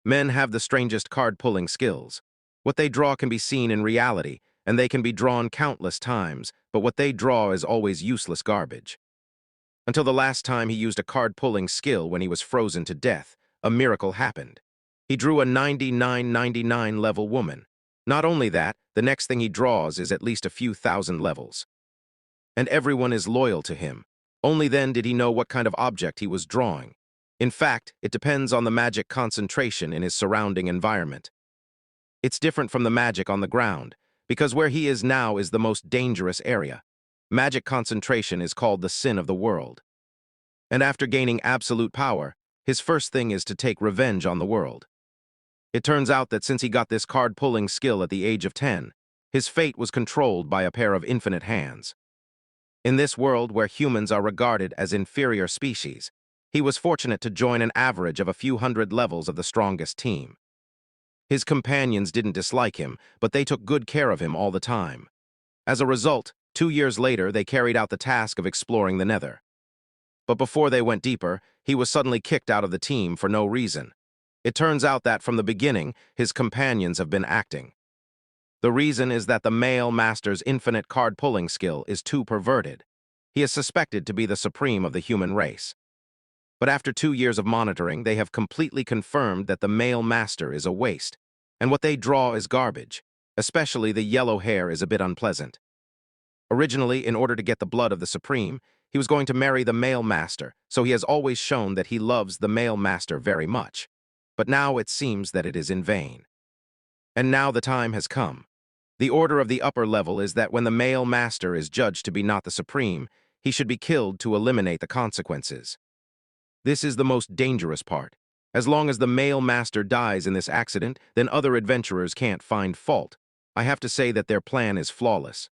Men have the strangest card-pulling skills. What they draw can be seen in reality, and they can be drawn countless times, but what they draw is always useless garbage. Until the last time he used a card-pulling skill when he was frozen to death, a miracle happened. He drew a 9999 level woman. Not only that, the next thing he draws is at least a few thousand levels. And everyone is loyal to him. Only then did he know what kind of object he was drawing. In fact, it depends on the magic concentration in his surrounding environment. It's different from the magic on the ground, because where he is now is the most dangerous area. Magic concentration is called the sin of the world. And after gaining absolute power, his first thing is to take revenge on the world. It turns out that since he got this card-pulling skill at the age of 10, his fate was controlled by a pair of infinite hands. In this world where humans are regarded as inferior species, he was fortunate to join an average of a few hundred levels of the strongest team. His companions didn't dislike him, but they took good care of him all the time. As a result, 2 years later, they carried out the task of exploring the Nether. But before they went deeper, he was suddenly kicked out of the team for no reason. It turns out that from the beginning, his companions have been acting. The reason is that the male master's infinite card-pulling skill is too perverted. He is suspected to be the supreme of the human race. But after 2 years of monitoring, they have completely confirmed that the male master is a waste, and what they draw is garbage. Especially the yellow hair is a bit unpleasant. Originally, in order to get the blood of the supreme, he was going to marry the male master, so he has always shown that he loves the male master very much. But now it seems that it is in vain. And now the time has come. The order of the upper level is that when the male master is judged to be not the supreme, he should be killed to eliminate the consequences. This is the most dangerous part. As long as the male master dies in this accident, then other adventurers can't find fault. I have to say that their plan is flawless.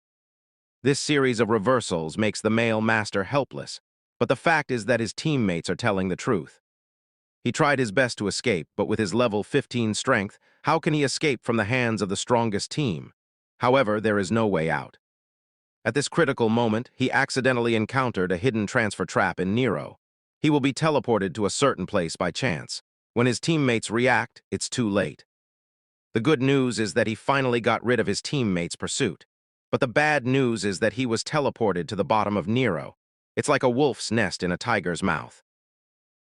This series of reversals makes the male master helpless, but the fact is that his teammates are telling the truth. He tried his best to escape, but with his level 15 strength, how can he escape from the hands of the strongest team? However, there is no way out. At this critical moment, he accidentally encountered a hidden transfer trap in Nero. He will be teleported to a certain place by chance. When his teammates react, it's too late. The good news is that he finally got rid of his teammates' pursuit. But the bad news is that he was teleported to the bottom of Nero. It's like a wolf's nest in a tiger's mouth.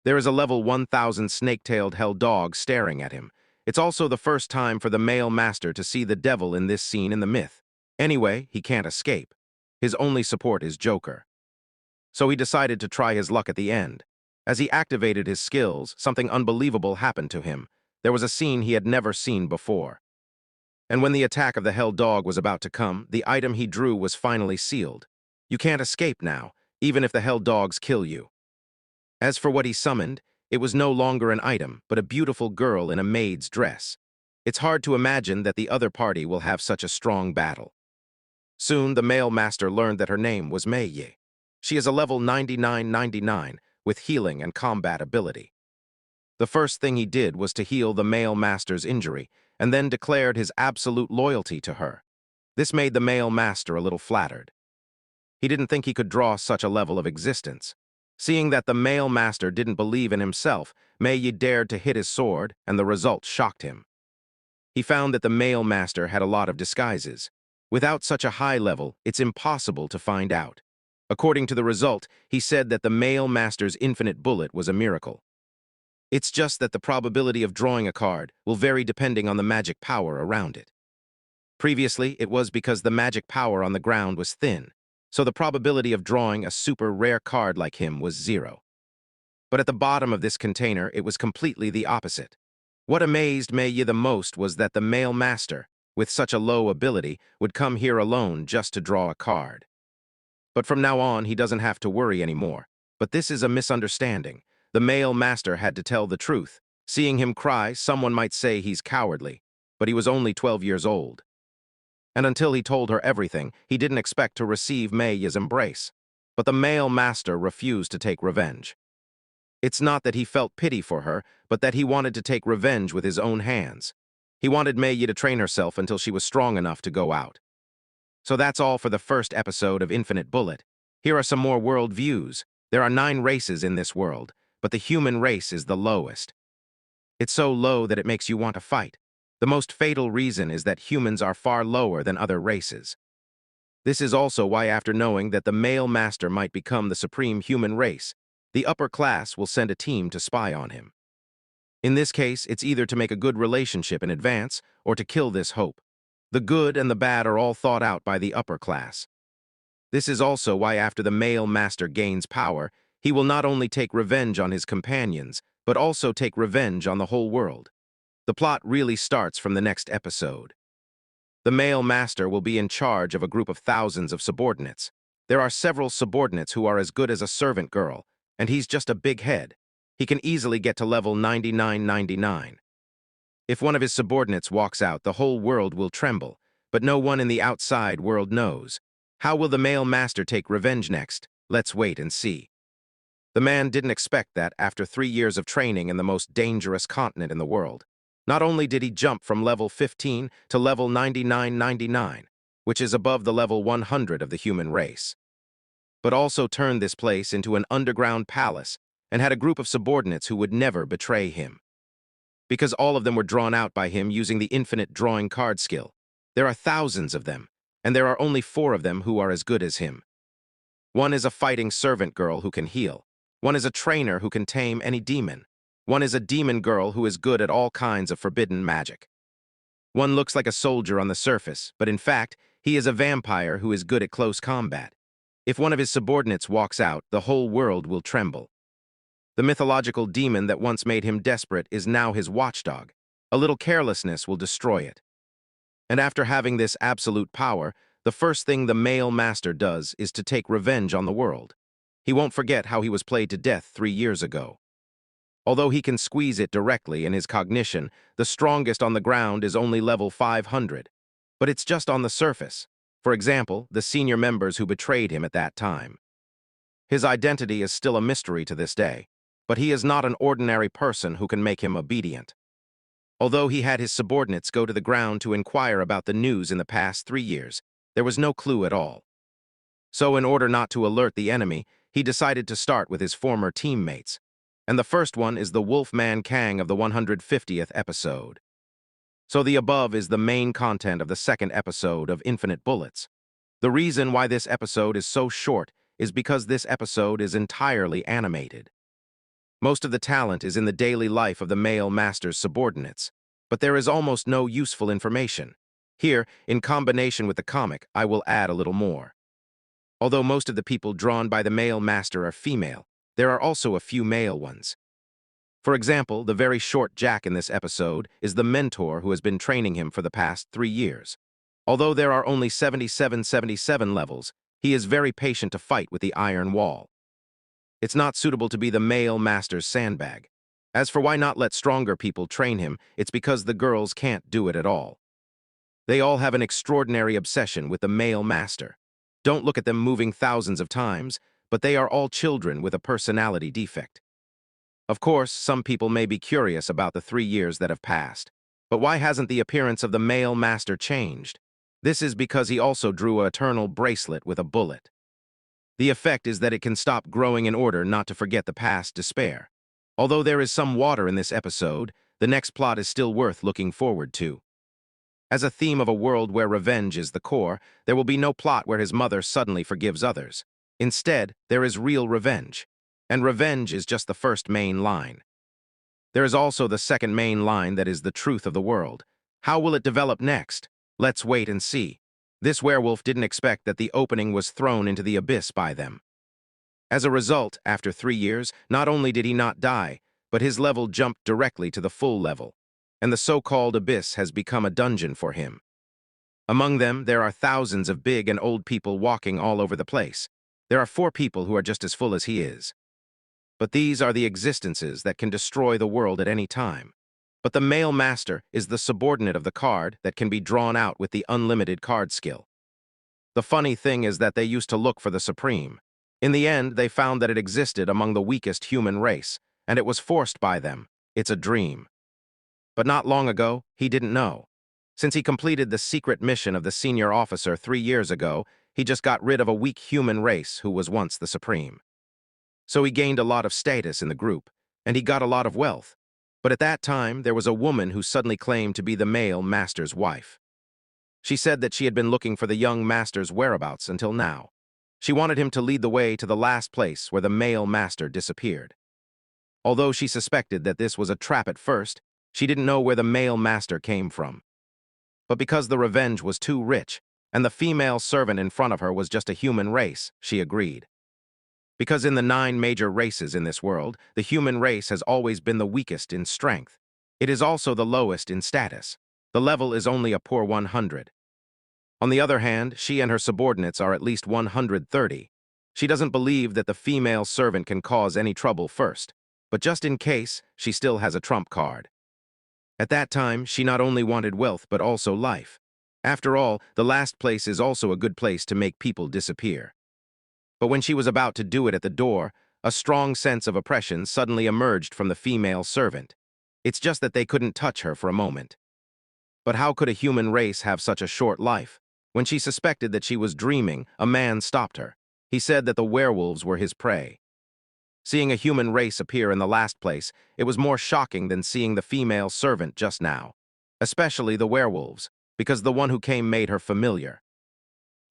There is a level 1000 snake-tailed hell dog staring at him. It's also the first time for the male master to see the devil in this scene in the myth. Anyway, he can't escape. His only support is Joker. So he decided to try his luck at the end. As he activated his skills, something unbelievable happened to him. There was a scene he had never seen before. And when the attack of the hell dog was about to come, the item he drew was finally sealed. You can't escape now, even if the hell dogs kill you. As for what he summoned, it was no longer an item, but a beautiful girl in a maid's dress. It's hard to imagine that the other party will have such a strong battle. Soon, the male master learned that her name was Mei. She is a level 9999 with healing and combat ability. The first thing he did was to heal the male master's injury, and then declared his absolute loyalty to her. This made the male master a little flattered. He didn't think he could draw such a level of existence. Seeing that the male master didn't believe in himself, Mei dared to hit his sword, and the result shocked him. He found that the male master had a lot of disguises. Without such a high level, it's impossible to find out. According to the result, he said that the male master's infinite bullet was a miracle. It's just that the probability of drawing a card will vary depending on the magic power around it. Previously, it was because the magic power on the ground was thin, so the probability of drawing a super rare card like him was 0. But at the bottom of this container, it was completely the opposite. What amazed Mei the most was that the male master, with such a low ability, would come here alone just to draw a card. But from now on, he doesn't have to worry anymore. But this is a misunderstanding. The male master had to tell the truth. Seeing him cry, someone might say he's cowardly, but he was only 12 years old. And until he told her everything, he didn't expect to receive Mei's embrace. But the male master refused to take revenge. It's not that he felt pity for her, but that he wanted to take revenge with his own hands. He wanted Mei to train herself until she was strong enough to go out. So that's all for the first episode of Infinite Bullet. Here are some more world views. There are 9 races in this world, but the human race is the lowest. It's so low that it makes you want to fight. The most fatal reason is that humans are far lower than other races. This is also why, after knowing that the male master might become the supreme human race, the upper class will send a team to spy on him. In this case, it's either to make a good relationship in advance or to kill this hope. The good and the bad are all thought out by the upper class. This is also why, after the male master gains power, he will not only take revenge on his companions, but also take revenge on the whole world. The plot really starts from the next episode. The male master will be in charge of a group of thousands of subordinates. There are several subordinates who are as good as a servant girl, and he's just a big head. He can easily get to level 9999. If one of his subordinates walks out, the whole world will tremble, but no one in the outside world knows. How will the male master take revenge next? Let's wait and see. The man didn't expect that after 3 years of training in the most dangerous continent in the world. Not only did he jump from level 15 to level 9999, which is above the level 100 of the human race, but also turned this place into an underground palace and had a group of subordinates who would never betray him. Because all of them were drawn out by him using the infinite drawing card skill. There are thousands of them, and there are only 4 of them who are as good as him. One is a fighting servant girl who can heal. One is a trainer who can tame any demon. One is a demon girl who is good at all kinds of forbidden magic. One looks like a soldier on the surface, but in fact, he is a vampire who is good at close combat. If one of his subordinates walks out, the whole world will tremble. The mythological demon that once made him desperate is now his watchdog. A little carelessness will destroy it. And after having this absolute power, the first thing the male master does is to take revenge on the world. He won't forget how he was played to death 3 years ago. Although he can squeeze it directly in his cognition, the strongest on the ground is only level 500. But it's just on the surface. For example, the senior members who betrayed him at that time. His identity is still a mystery to this day, but he is not an ordinary person who can make him obedient. Although he had his subordinates go to the ground to inquire about the news in the past 3 years, there was no clue at all. So in order not to alert the enemy, he decided to start with his former teammates. And the first one is the Wolfman Kang of the 150th episode. So the above is the main content of the second episode of Infinite Bullets. The reason why this episode is so short is because this episode is entirely animated. Most of the talent is in the daily life of the male master's subordinates, but there is almost no useful information. Here, in combination with the comic, I will add a little more. Although most of the people drawn by the male master are female, there are also a few male ones. For example, the very short Jack in this episode is the mentor who has been training him for the past 3 years. Although there are only 77 levels, he is very patient to fight with the iron wall. It's not suitable to be the male master's sandbag. As for why not let stronger people train him, it's because the girls can't do it at all. They all have an extraordinary obsession with the male master. Don't look at them moving thousands of times, but they are all children with a personality defect. Of course, some people may be curious about the 3 years that have passed. But why hasn't the appearance of the male master changed? This is because he also drew an eternal bracelet with a bullet. The effect is that it can stop growing in order not to forget the past despair. Although there is some water in this episode, the next plot is still worth looking forward to. As a theme of a world where revenge is the core, there will be no plot where his mother suddenly forgives others. Instead, there is real revenge. And revenge is just the first main line. There is also the second main line that is the truth of the world. How will it develop next? Let's wait and see. This werewolf didn't expect that the opening was thrown into the abyss by them. As a result, after 3 years, not only did he not die, but his level jumped directly to the full level, and the so-called abyss has become a dungeon for him. Among them, there are thousands of big and old people walking all over the place. There are 4 people who are just as full as he is. But these are the existences that can destroy the world at any time. But the male master is the subordinate of the card that can be drawn out with the unlimited card skill. The funny thing is that they used to look for the supreme. In the end, they found that it existed among the weakest human race, and it was forced by them. It's a dream. But not long ago, he didn't know. Since he completed the secret mission of the senior officer 3 years ago, he just got rid of a weak human race who was once the supreme. So he gained a lot of status in the group, and he got a lot of wealth. But at that time, there was a woman who suddenly claimed to be the male master's wife. She said that she had been looking for the young master's whereabouts until now. She wanted him to lead the way to the last place where the male master disappeared. Although she suspected that this was a trap at first, she didn't know where the male master came from. But because the revenge was too rich, and the female servant in front of her was just a human race, she agreed. Because in the 9 major races in this world, the human race has always been the weakest in strength. It is also the lowest in status. The level is only a poor 100. On the other hand, she and her subordinates are at least 130. She doesn't believe that the female servant can cause any trouble first, but just in case, she still has a trump card. At that time, she not only wanted wealth but also life. After all, the last place is also a good place to make people disappear. But when she was about to do it at the door, a strong sense of oppression suddenly emerged from the female servant. It's just that they couldn't touch her for a moment. But how could a human race have such a short life? When she suspected that she was dreaming, a man stopped her. He said that the werewolves were his prey. Seeing a human race appear in the last place, it was more shocking than seeing the female servant just now. Especially the werewolves, because the one who came made her familiar.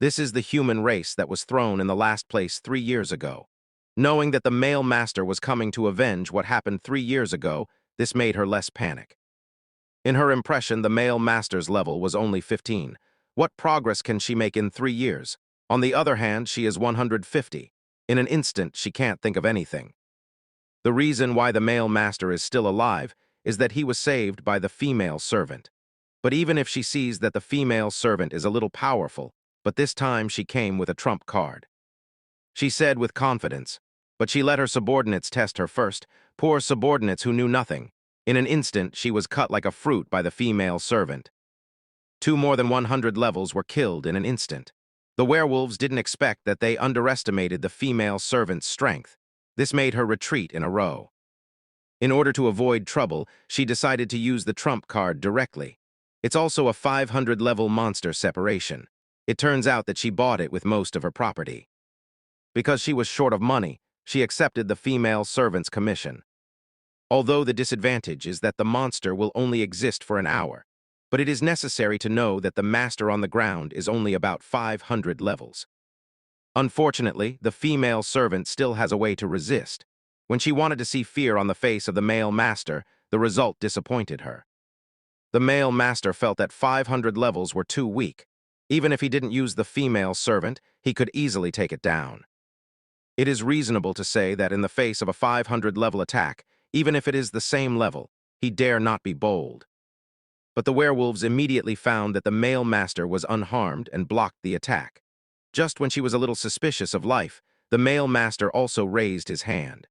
This is the human race that was thrown in the last place 3 years ago. Knowing that the male master was coming to avenge what happened 3 years ago, this made her less panic. In her impression, the male master's level was only 15. What progress can she make in 3 years? On the other hand, she is 150. In an instant, she can't think of anything. The reason why the male master is still alive is that he was saved by the female servant. But even if she sees that the female servant is a little powerful, but this time she came with a trump card. She said with confidence, but she let her subordinates test her first, poor subordinates who knew nothing. In an instant, she was cut like a fruit by the female servant. 2 more than 100 levels were killed in an instant. The werewolves didn't expect that they underestimated the female servant's strength. This made her retreat in a row. In order to avoid trouble, she decided to use the trump card directly. It's also a 500-level monster separation. It turns out that she bought it with most of her property. Because she was short of money, she accepted the female servant's commission. Although the disadvantage is that the monster will only exist for an hour, but it is necessary to know that the master on the ground is only about 500 levels. Unfortunately, the female servant still has a way to resist. When she wanted to see fear on the face of the male master, the result disappointed her. The male master felt that 500 levels were too weak. Even if he didn't use the female servant, he could easily take it down. It is reasonable to say that in the face of a 500-level attack, even if it is the same level, he dare not be bold. But the werewolves immediately found that the male master was unharmed and blocked the attack. Just when she was a little suspicious of life, the male master also raised his hand.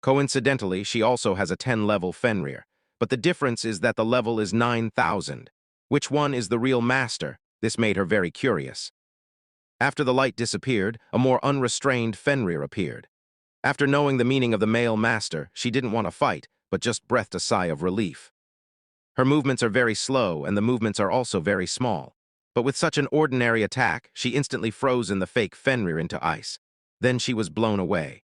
Coincidentally, she also has a 10-level Fenrir, but the difference is that the level is 9,000. Which one is the real master? This made her very curious. After the light disappeared, a more unrestrained Fenrir appeared. After knowing the meaning of the male master, she didn't want to fight, but just breathed a sigh of relief. Her movements are very slow, and the movements are also very small. But with such an ordinary attack, she instantly frozen the fake Fenrir into ice. Then she was blown away.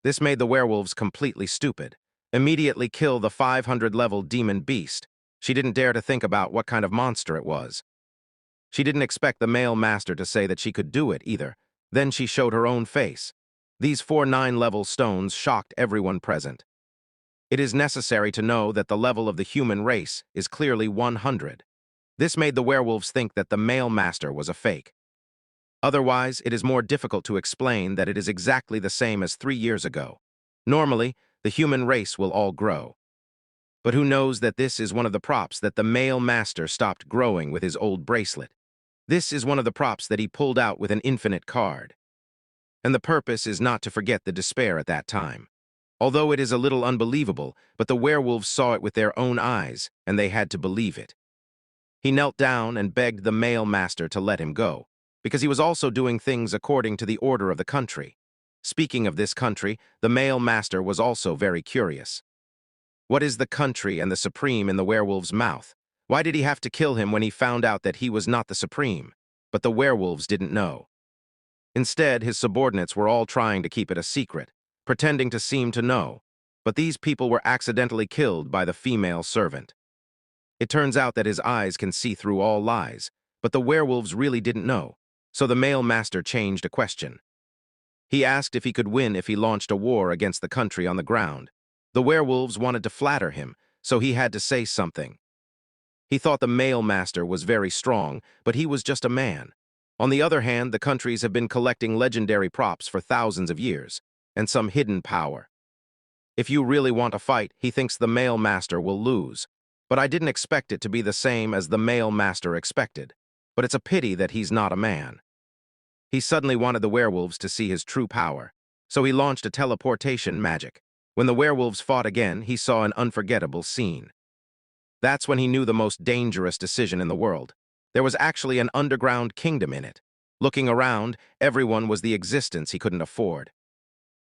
This made the werewolves completely stupid. Immediately kill the 500-level demon beast. She didn't dare to think about what kind of monster it was. She didn't expect the male master to say that she could do it either. Then she showed her own face. These 4 9-level stones shocked everyone present. It is necessary to know that the level of the human race is clearly 100. This made the werewolves think that the male master was a fake. Otherwise, it is more difficult to explain that it is exactly the same as 3 years ago. Normally, the human race will all grow. But who knows that this is one of the props that the male master stopped growing with his old bracelet. This is one of the props that he pulled out with an infinite card. And the purpose is not to forget the despair at that time. Although it is a little unbelievable, but the werewolves saw it with their own eyes, and they had to believe it. He knelt down and begged the male master to let him go, because he was also doing things according to the order of the country. Speaking of this country, the male master was also very curious. What is the country and the supreme in the werewolf's mouth? Why did he have to kill him when he found out that he was not the supreme? But the werewolves didn't know. Instead, his subordinates were all trying to keep it a secret, pretending to seem to know. But these people were accidentally killed by the female servant. It turns out that his eyes can see through all lies, but the werewolves really didn't know, so the male master changed a question. He asked if he could win if he launched a war against the country on the ground. The werewolves wanted to flatter him, so he had to say something. He thought the male master was very strong, but he was just a man. On the other hand, the countries have been collecting legendary props for thousands of years, and some hidden power. If you really want a fight, he thinks the male master will lose. But I didn't expect it to be the same as the male master expected. But it's a pity that he's not a man. He suddenly wanted the werewolves to see his true power, so he launched a teleportation magic. When the werewolves fought again, he saw an unforgettable scene. That's when he knew the most dangerous decision in the world. There was actually an underground kingdom in it. Looking around, everyone was the existence he couldn't afford.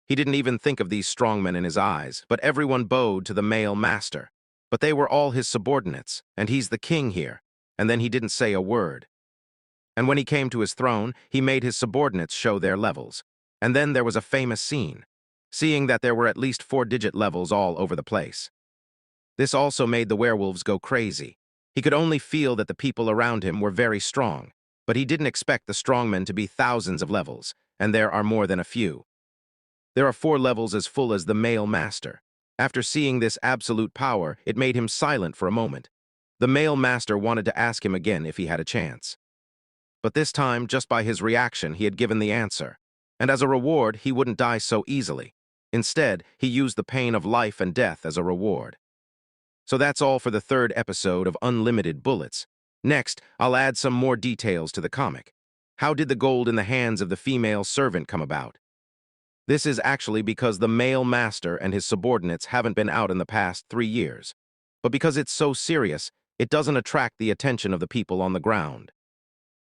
He didn't even think of these strongmen in his eyes, but everyone bowed to the male master. But they were all his subordinates, and he's the king here, and then he didn't say a word. And when he came to his throne, he made his subordinates show their levels. And then there was a famous scene, seeing that there were at least 4-digit levels all over the place. This also made the werewolves go crazy. He could only feel that the people around him were very strong, but he didn't expect the strongmen to be thousands of levels, and there are more than a few. There are 4 levels as full as the male master. After seeing this absolute power, it made him silent for a moment. The male master wanted to ask him again if he had a chance. But this time, just by his reaction, he had given the answer. And as a reward, he wouldn't die so easily. Instead, he used the pain of life and death as a reward. So that's all for the 3rd episode of Unlimited Bullets. Next, I'll add some more details to the comic. How did the gold in the hands of the female servant come about? This is actually because the male master and his subordinates haven't been out in the past 3 years. But because it's so serious, it doesn't attract the attention of the people on the ground.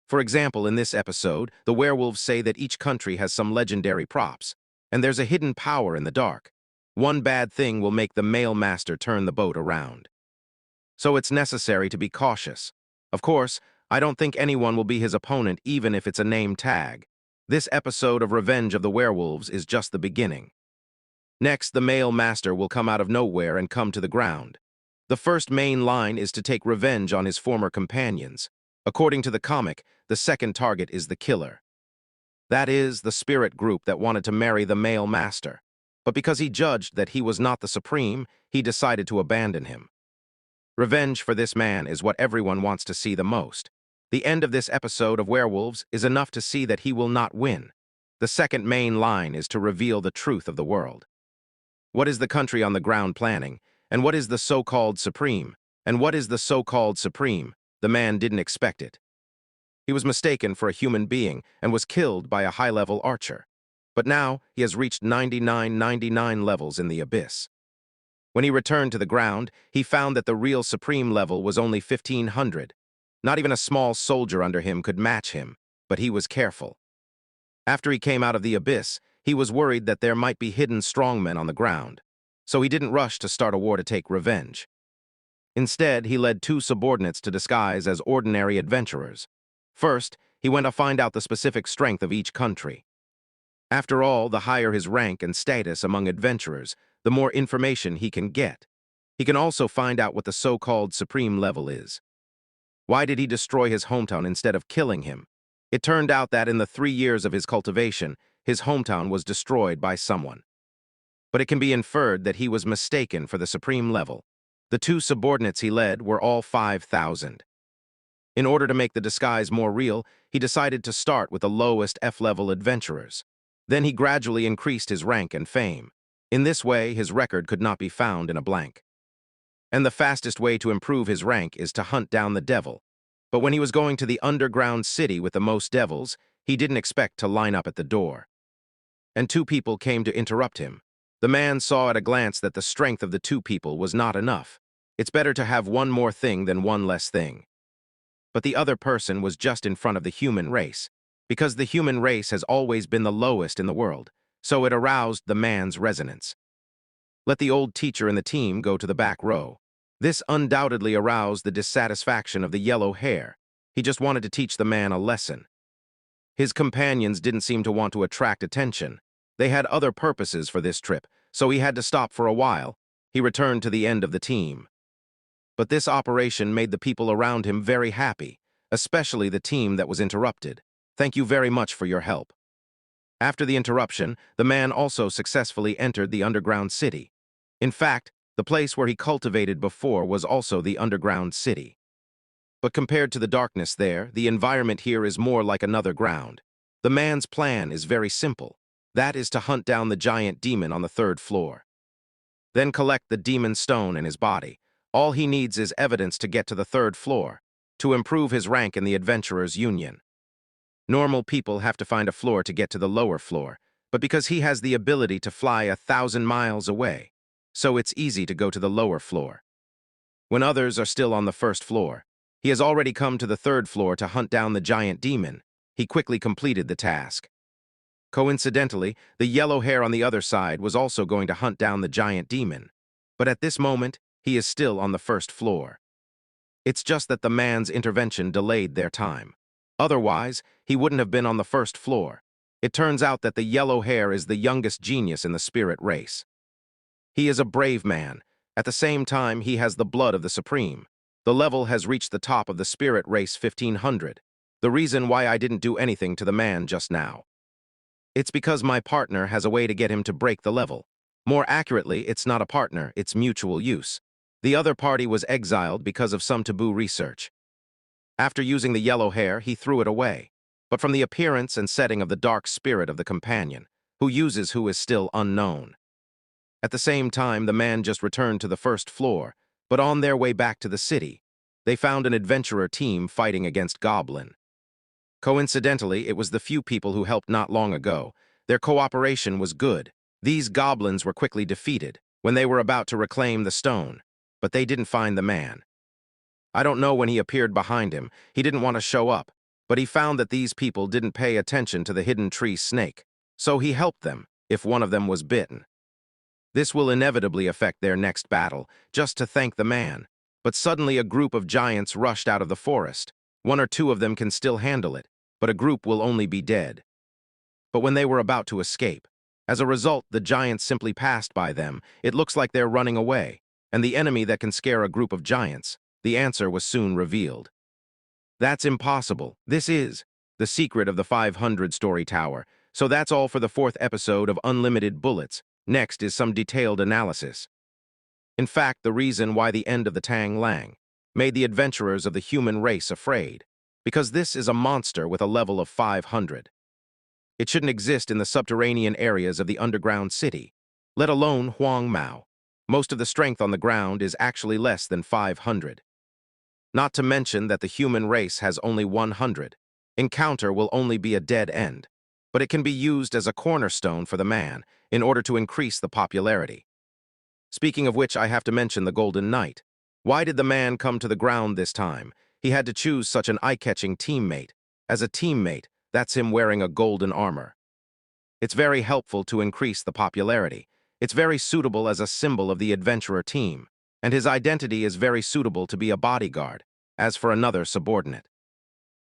For example, in this episode, the werewolves say that each country has some legendary props, and there's a hidden power in the dark. One bad thing will make the male master turn the boat around. So it's necessary to be cautious. Of course, I don't think anyone will be his opponent even if it's a name tag. This episode of Revenge of the Werewolves is just the beginning. Next, the male master will come out of nowhere and come to the ground. The first main line is to take revenge on his former companions. According to the comic, the second target is the killer. That is, the spirit group that wanted to marry the male master. But because he judged that he was not the supreme, he decided to abandon him. Revenge for this man is what everyone wants to see the most. The end of this episode of Werewolves is enough to see that he will not win. The second main line is to reveal the truth of the world. What is the country on the ground planning? And what is the so-called supreme? And what is the so-called supreme? The man didn't expect it. He was mistaken for a human being and was killed by a high-level archer. But now he has reached 99 levels in the abyss. When he returned to the ground, he found that the real supreme level was only 1500. Not even a small soldier under him could match him, but he was careful. After he came out of the abyss, he was worried that there might be hidden strongmen on the ground. So he didn't rush to start a war to take revenge. Instead, he led 2 subordinates to disguise as ordinary adventurers. First, he went to find out the specific strength of each country. After all, the higher his rank and status among adventurers, the more information he can get. He can also find out what the so-called supreme level is. Why did he destroy his hometown instead of killing him? It turned out that in the 3 years of his cultivation, his hometown was destroyed by someone. But it can be inferred that he was mistaken for the supreme level. The 2 subordinates he led were all 5,000. In order to make the disguise more real, he decided to start with the lowest F-level adventurers. Then he gradually increased his rank and fame. In this way, his record could not be found in a blank. And the fastest way to improve his rank is to hunt down the devil. But when he was going to the underground city with the most devils, he didn't expect to line up at the door. And 2 people came to interrupt him. The man saw at a glance that the strength of the 2 people was not enough. It's better to have one more thing than one less thing. But the other person was just in front of the human race, because the human race has always been the lowest in the world, so it aroused the man's resonance. Let the old teacher in the team go to the back row. This undoubtedly aroused the dissatisfaction of the yellow hair. He just wanted to teach the man a lesson. His companions didn't seem to want to attract attention. They had other purposes for this trip, so he had to stop for a while. He returned to the end of the team. But this operation made the people around him very happy, especially the team that was interrupted. Thank you very much for your help. After the interruption, the man also successfully entered the underground city. In fact, the place where he cultivated before was also the underground city. But compared to the darkness there, the environment here is more like another ground. The man's plan is very simple. That is to hunt down the giant demon on the 3rd floor. Then collect the demon stone in his body. All he needs is evidence to get to the 3rd floor, to improve his rank in the Adventurers Union. Normal people have to find a floor to get to the lower floor, but because he has the ability to fly 1,000 miles away, so it's easy to go to the lower floor. When others are still on the 1st floor, he has already come to the 3rd floor to hunt down the giant demon. He quickly completed the task. Coincidentally, the yellow hair on the other side was also going to hunt down the giant demon, but at this moment, he is still on the 1st floor. It's just that the man's intervention delayed their time. Otherwise, he wouldn't have been on the 1st floor. It turns out that the yellow hair is the youngest genius in the spirit race. He is a brave man. At the same time, he has the blood of the Supreme. The level has reached the top of the spirit race 1500. The reason why I didn't do anything to the man just now. It's because my partner has a way to get him to break the level. More accurately, it's not a partner, it's mutual use. The other party was exiled because of some taboo research. After using the yellow hair, he threw it away. But from the appearance and setting of the dark spirit of the companion, who is still unknown. At the same time, the man just returned to the 1st floor, but on their way back to the city, they found an adventurer team fighting against Goblin. Coincidentally, it was the few people who helped not long ago. Their cooperation was good. These goblins were quickly defeated when they were about to reclaim the stone, but they didn't find the man. I don't know when he appeared behind him. He didn't want to show up, but he found that these people didn't pay attention to the hidden tree snake, so he helped them if one of them was bitten. This will inevitably affect their next battle, just to thank the man. But suddenly a group of giants rushed out of the forest. 1 or 2 of them can still handle it, but a group will only be dead. But when they were about to escape, as a result, the giants simply passed by them. It looks like they're running away, and the enemy that can scare a group of giants, the answer was soon revealed. That's impossible. This is the secret of the 500-story tower. So that's all for the 4th episode of Unlimited Bullets. Next is some detailed analysis. In fact, the reason why the end of the Tang Lang made the adventurers of the human race afraid, because this is a monster with a level of 500. It shouldn't exist in the subterranean areas of the underground city, let alone Huang Mao. Most of the strength on the ground is actually less than 500. Not to mention that the human race has only 100. Encounter will only be a dead end, but it can be used as a cornerstone for the man in order to increase the popularity. Speaking of which, I have to mention the Golden Knight. Why did the man come to the ground this time? He had to choose such an eye-catching teammate. As a teammate, that's him wearing a golden armor. It's very helpful to increase the popularity. It's very suitable as a symbol of the adventurer team, and his identity is very suitable to be a bodyguard, as for another subordinate.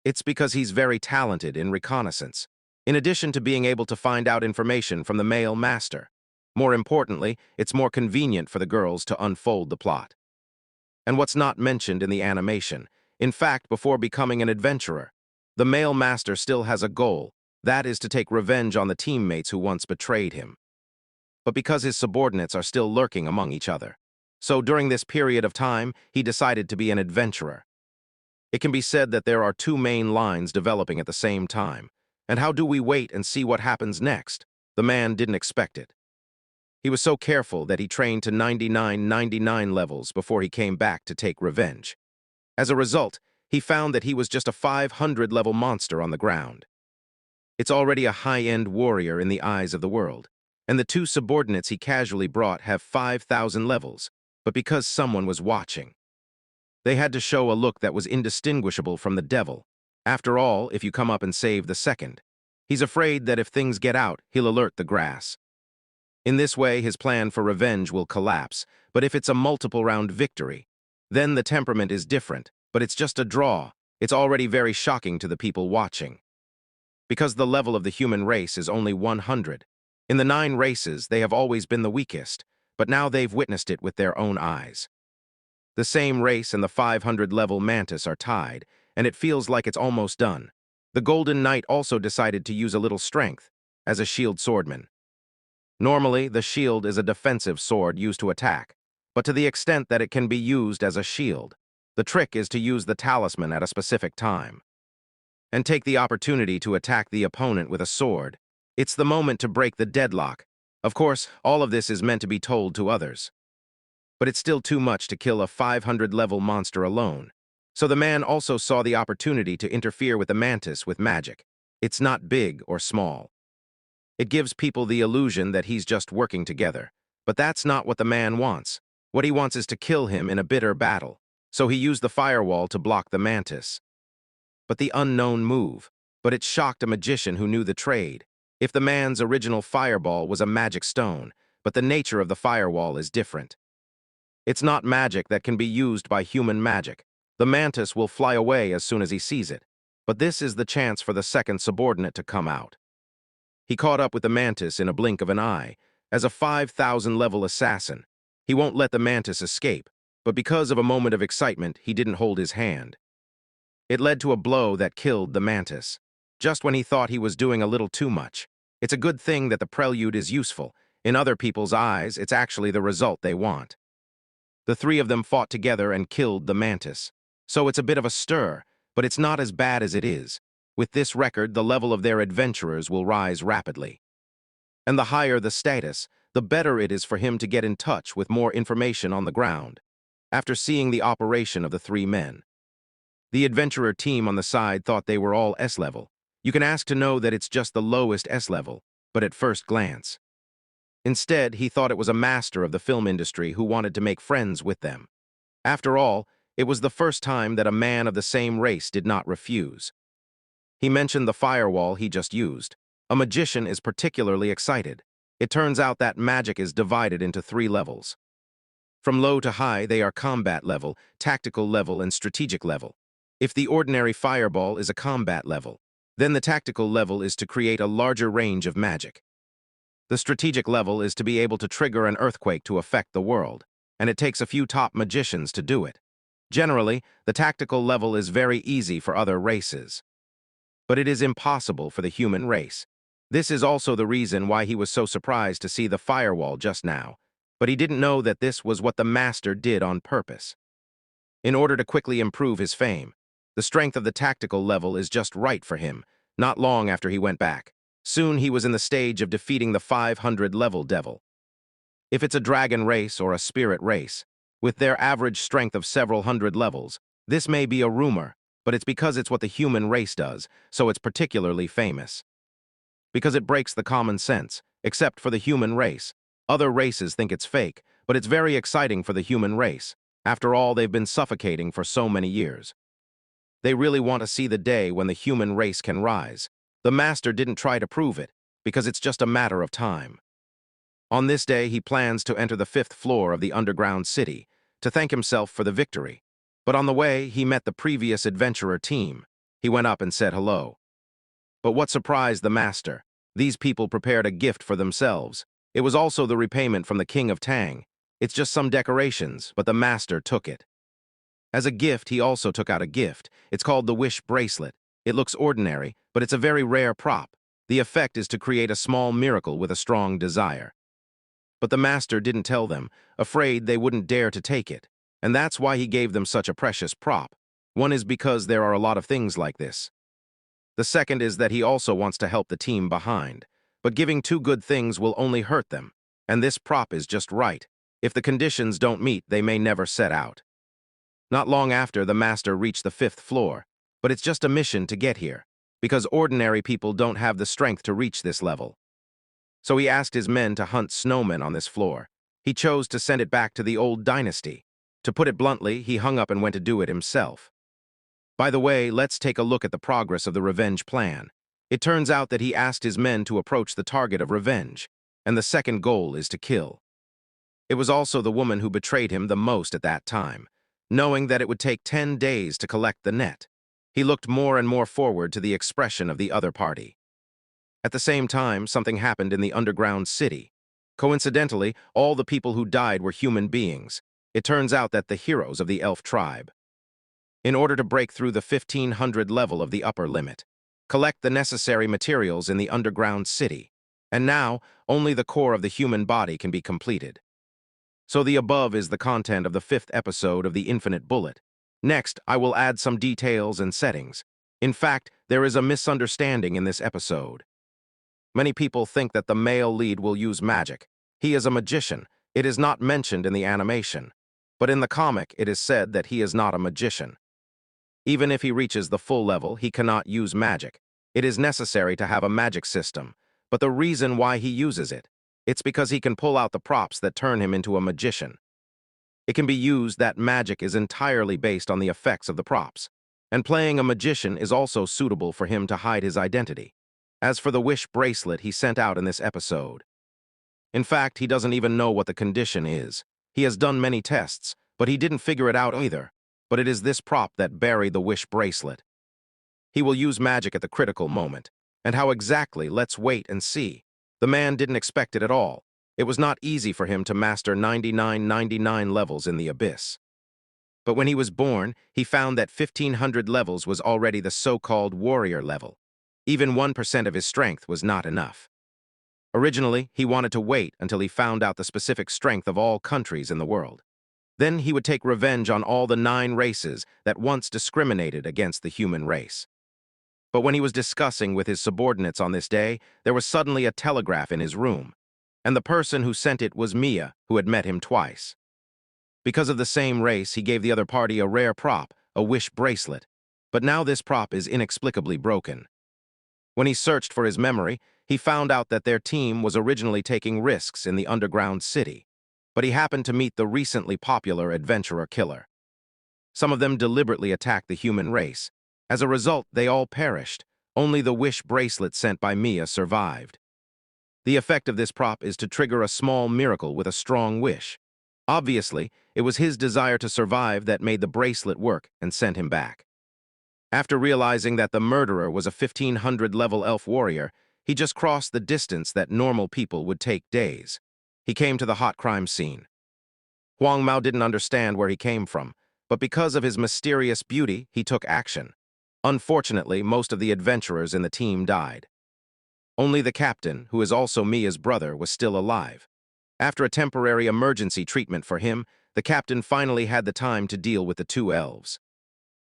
It's because he's very talented in reconnaissance, in addition to being able to find out information from the male master. More importantly, it's more convenient for the girls to unfold the plot. And what's not mentioned in the animation, in fact, before becoming an adventurer, the male master still has a goal, that is to take revenge on the teammates who once betrayed him. But because his subordinates are still lurking among each other, so during this period of time, he decided to be an adventurer. It can be said that there are 2 main lines developing at the same time. And how do we wait and see what happens next? The man didn't expect it. He was so careful that he trained to 99 levels before he came back to take revenge. As a result, he found that he was just a 500-level monster on the ground. It's already a high-end warrior in the eyes of the world, and the 2 subordinates he casually brought have 5,000 levels, but because someone was watching, they had to show a look that was indistinguishable from the devil. After all, if you come up and save the second, he's afraid that if things get out, he'll alert the grass. In this way, his plan for revenge will collapse, but if it's a multiple-round victory, then the temperament is different, but it's just a draw. It's already very shocking to the people watching. Because the level of the human race is only 100, In the 9 races, they have always been the weakest, but now they've witnessed it with their own eyes. The same race and the 500-level Mantis are tied, and it feels like it's almost done. The Golden Knight also decided to use a little strength, as a shield swordman. Normally, the shield is a defensive sword used to attack, but to the extent that it can be used as a shield. The trick is to use the talisman at a specific time, and take the opportunity to attack the opponent with a sword. It's the moment to break the deadlock. Of course, all of this is meant to be told to others. But it's still too much to kill a 500-level monster alone. So the man also saw the opportunity to interfere with the Mantis with magic. It's not big or small. It gives people the illusion that he's just working together. But that's not what the man wants. What he wants is to kill him in a bitter battle. So he used the firewall to block the Mantis. But the unknown move. But it shocked a magician who knew the trade. If the man's original fireball was a magic stone, but the nature of the firewall is different. It's not magic that can be used by human magic. The Mantis will fly away as soon as he sees it. But this is the chance for the second subordinate to come out. He caught up with the Mantis in a blink of an eye. As a 5,000-level assassin, he won't let the Mantis escape, but because of a moment of excitement, he didn't hold his hand. It led to a blow that killed the Mantis, just when he thought he was doing a little too much. It's a good thing that the prelude is useful. In other people's eyes, it's actually the result they want. The 3 of them fought together and killed the Mantis. So it's a bit of a stir, but it's not as bad as it is. With this record, the level of their adventurers will rise rapidly. And the higher the status, the better it is for him to get in touch with more information on the ground. After seeing the operation of the 3 men, the adventurer team on the side thought they were all S-level. You can ask to know that it's just the lowest S-level, but at first glance. Instead, he thought it was a master of the film industry who wanted to make friends with them. After all, it was the first time that a man of the same race did not refuse. He mentioned the firewall he just used. A magician is particularly excited. It turns out that magic is divided into 3 levels. From low to high, they are combat level, tactical level, and strategic level. If the ordinary fireball is a combat level, then the tactical level is to create a larger range of magic. The strategic level is to be able to trigger an earthquake to affect the world, and it takes a few top magicians to do it. Generally, the tactical level is very easy for other races, but it is impossible for the human race. This is also the reason why he was so surprised to see the firewall just now, but he didn't know that this was what the master did on purpose. In order to quickly improve his fame, the strength of the tactical level is just right for him. Not long after he went back, soon he was in the stage of defeating the 500-level devil. If it's a dragon race or a spirit race, with their average strength of several hundred levels, this may be a rumor, but it's because it's what the human race does, so it's particularly famous. Because it breaks the common sense, except for the human race. Other races think it's fake, but it's very exciting for the human race. After all, they've been suffocating for so many years. They really want to see the day when the human race can rise. The master didn't try to prove it, because it's just a matter of time. On this day, he plans to enter the 5th floor of the underground city, to thank himself for the victory. But on the way, he met the previous adventurer team. He went up and said hello. But what surprised the master? These people prepared a gift for themselves. It was also the repayment from the King of Tang. It's just some decorations, but the master took it. As a gift, he also took out a gift. It's called the Wish Bracelet. It looks ordinary, but it's a very rare prop. The effect is to create a small miracle with a strong desire. But the master didn't tell them, afraid they wouldn't dare to take it. And that's why he gave them such a precious prop. One is because there are a lot of things like this. The second is that he also wants to help the team behind. But giving 2 good things will only hurt them. And this prop is just right. If the conditions don't meet, they may never set out. Not long after, the master reached the 5th floor, but it's just a mission to get here, because ordinary people don't have the strength to reach this level. So he asked his men to hunt snowmen on this floor. He chose to send it back to the old dynasty. To put it bluntly, he hung up and went to do it himself. By the way, let's take a look at the progress of the revenge plan. It turns out that he asked his men to approach the target of revenge, and the second goal is to kill. It was also the woman who betrayed him the most at that time. Knowing that it would take 10 days to collect the net, he looked more and more forward to the expression of the other party. At the same time, something happened in the underground city. Coincidentally, all the people who died were human beings. It turns out that the heroes of the elf tribe. In order to break through the 1500 level of the upper limit, collect the necessary materials in the underground city. And now, only the core of the human body can be completed. So the above is the content of the 5th episode of The Infinite Bullet. Next, I will add some details and settings. In fact, there is a misunderstanding in this episode. Many people think that the male lead will use magic. He is a magician. It is not mentioned in the animation. But in the comic, it is said that he is not a magician. Even if he reaches the full level, he cannot use magic. It is necessary to have a magic system. But the reason why he uses it, it's because he can pull out the props that turn him into a magician. It can be used that magic is entirely based on the effects of the props. And playing a magician is also suitable for him to hide his identity. As for the wish bracelet he sent out in this episode, in fact, he doesn't even know what the condition is. He has done many tests, but he didn't figure it out either. But it is this prop that buried the wish bracelet. He will use magic at the critical moment. And how exactly, let's wait and see. The man didn't expect it at all. It was not easy for him to master 99 levels in the abyss. But when he was born, he found that 1500 levels was already the so-called warrior level. Even 1% of his strength was not enough. Originally, he wanted to wait until he found out the specific strength of all countries in the world. Then he would take revenge on all the 9 races that once discriminated against the human race. But when he was discussing with his subordinates on this day, there was suddenly a telegraph in his room. And the person who sent it was Mia, who had met him twice. Because of the same race, he gave the other party a rare prop, a wish bracelet. But now this prop is inexplicably broken. When he searched for his memory, he found out that their team was originally taking risks in the underground city. But he happened to meet the recently popular adventurer killer. Some of them deliberately attacked the human race. As a result, they all perished. Only the wish bracelet sent by Mia survived. The effect of this prop is to trigger a small miracle with a strong wish. Obviously, it was his desire to survive that made the bracelet work and sent him back. After realizing that the murderer was a 1500 level elf warrior, he just crossed the distance that normal people would take days. He came to the hot crime scene. Huang Mao didn't understand where he came from, but because of his mysterious beauty, he took action. Unfortunately, most of the adventurers in the team died. Only the captain, who is also Mia's brother, was still alive. After a temporary emergency treatment for him, the captain finally had the time to deal with the 2 elves.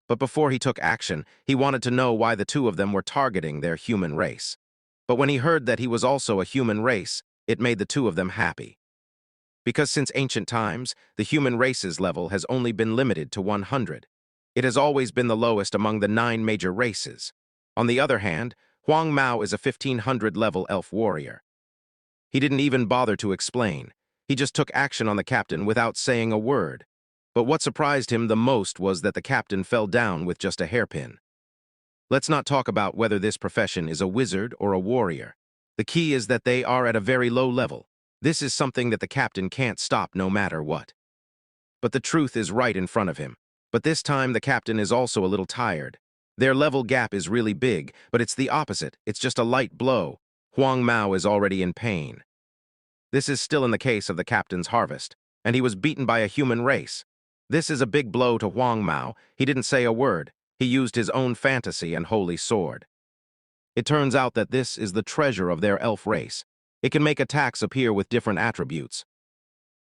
But before he took action, he wanted to know why the 2 of them were targeting their human race. But when he heard that he was also a human race, it made the 2 of them happy. Because since ancient times, the human race's level has only been limited to 100. It has always been the lowest among the 9 major races. On the other hand, Huang Mao is a 1500 level elf warrior. He didn't even bother to explain. He just took action on the captain without saying a word. But what surprised him the most was that the captain fell down with just a hairpin. Let's not talk about whether this profession is a wizard or a warrior. The key is that they are at a very low level. This is something that the captain can't stop no matter what. But the truth is right in front of him. But this time the captain is also a little tired. Their level gap is really big, but it's the opposite. It's just a light blow. Huang Mao is already in pain. This is still in the case of the captain's harvest, and he was beaten by a human race. This is a big blow to Huang Mao. He didn't say a word. He used his own fantasy and holy sword. It turns out that this is the treasure of their elf race. It can make attacks appear with different attributes.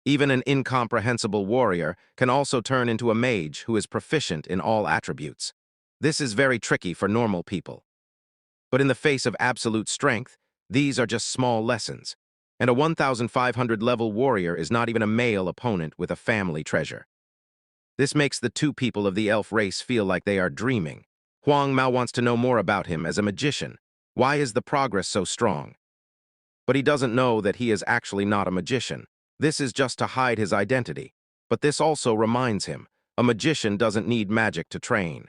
Even an incomprehensible warrior can also turn into a mage who is proficient in all attributes. This is very tricky for normal people. But in the face of absolute strength, these are just small lessons. And a 1500 level warrior is not even a male opponent with a family treasure. This makes the 2 people of the elf race feel like they are dreaming. Huang Mao wants to know more about him as a magician. Why is the progress so strong? But he doesn't know that he is actually not a magician. This is just to hide his identity. But this also reminds him, a magician doesn't need magic to train.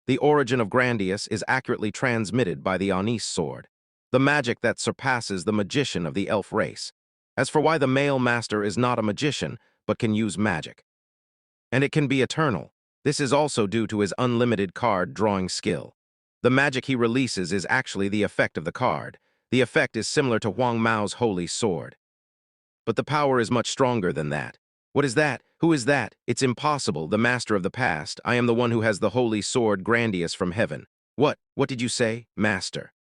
The origin of Grandius is accurately transmitted by the Anis sword, the magic that surpasses the magician of the elf race. As for why the male master is not a magician, but can use magic. And it can be eternal. This is also due to his unlimited card drawing skill. The magic he releases is actually the effect of the card. The effect is similar to Huang Mao's holy sword. But the power is much stronger than that. What is that? Who is that? It's impossible, the master of the past. I am the one who has the holy sword Grandius from heaven. What? What did you say? Master.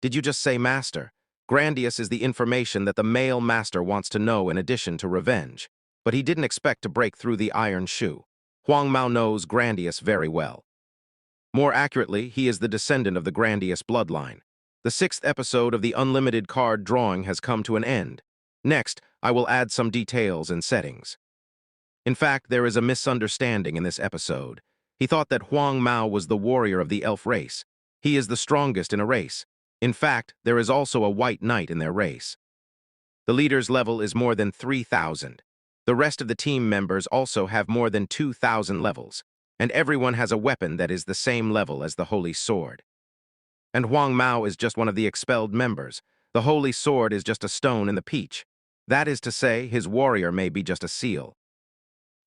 Did you just say master? Grandius is the information that the male master wants to know in addition to revenge. But he didn't expect to break through the iron shoe. Huang Mao knows Grandius very well. More accurately, he is the descendant of the Grandius bloodline. The 6th episode of the unlimited card drawing has come to an end. Next, I will add some details and settings. In fact, there is a misunderstanding in this episode. He thought that Huang Mao was the warrior of the elf race. He is the strongest in a race. In fact, there is also a white knight in their race. The leader's level is more than 3,000. The rest of the team members also have more than 2,000 levels, and everyone has a weapon that is the same level as the holy sword. And Huang Mao is just one of the expelled members. The holy sword is just a stone in the peach. That is to say, his warrior may be just a seal.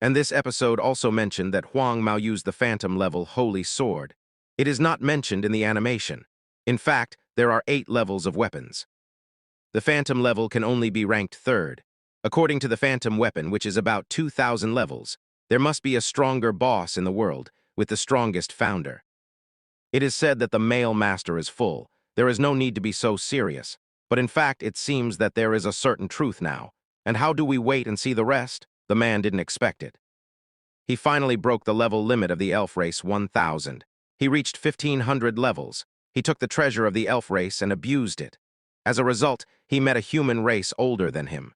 And this episode also mentioned that Huang Mao used the phantom level holy sword. It is not mentioned in the animation. In fact, there are 8 levels of weapons. The phantom level can only be ranked 3rd. According to the phantom weapon, which is about 2,000 levels, there must be a stronger boss in the world, with the strongest founder. It is said that the male master is full. There is no need to be so serious. But in fact, it seems that there is a certain truth now. And how do we wait and see the rest? The man didn't expect it. He finally broke the level limit of the elf race 1,000. He reached 1,500 levels. He took the treasure of the elf race and abused it. As a result, he met a human race older than him.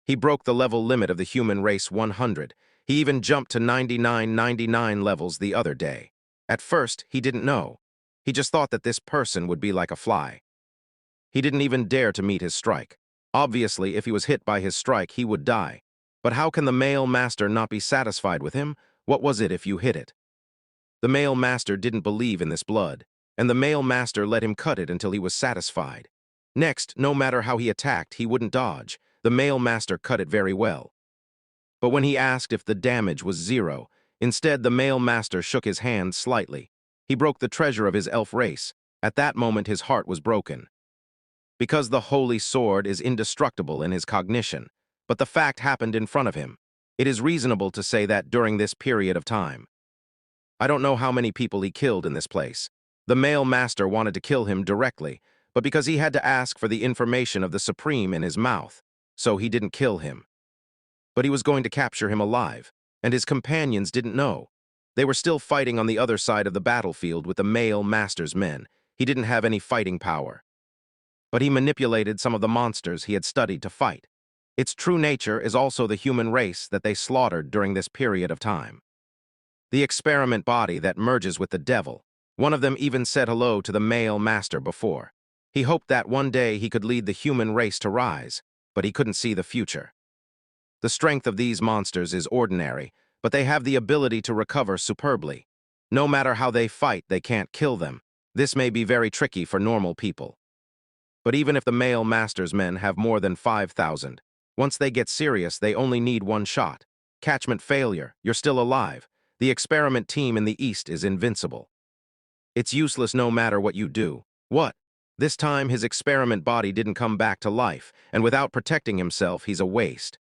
He broke the level limit of the human race 100. He even jumped to 99 levels the other day. At first, he didn't know. He just thought that this person would be like a fly. He didn't even dare to meet his strike. Obviously, if he was hit by his strike, he would die. But how can the male master not be satisfied with him? What was it if you hit it? The male master didn't believe in this blood, and the male master let him cut it until he was satisfied. Next, no matter how he attacked, he wouldn't dodge. The male master cut it very well. But when he asked if the damage was 0, instead the male master shook his hand slightly. He broke the treasure of his elf race. At that moment his heart was broken. Because the holy sword is indestructible in his cognition, but the fact happened in front of him. It is reasonable to say that during this period of time. I don't know how many people he killed in this place. The male master wanted to kill him directly, but because he had to ask for the information of the Supreme in his mouth, so he didn't kill him. But he was going to capture him alive, and his companions didn't know. They were still fighting on the other side of the battlefield with the male master's men. He didn't have any fighting power. But he manipulated some of the monsters he had studied to fight. Its true nature is also the human race that they slaughtered during this period of time. The experiment body that merges with the devil. One of them even said hello to the male master before. He hoped that one day he could lead the human race to rise, but he couldn't see the future. The strength of these monsters is ordinary, but they have the ability to recover superbly. No matter how they fight, they can't kill them. This may be very tricky for normal people. But even if the male master's men have more than 5,000, once they get serious, they only need one shot. Catchment failure, you're still alive. The experiment team in the East is invincible. It's useless no matter what you do. What? This time his experiment body didn't come back to life, and without protecting himself, he's a waste.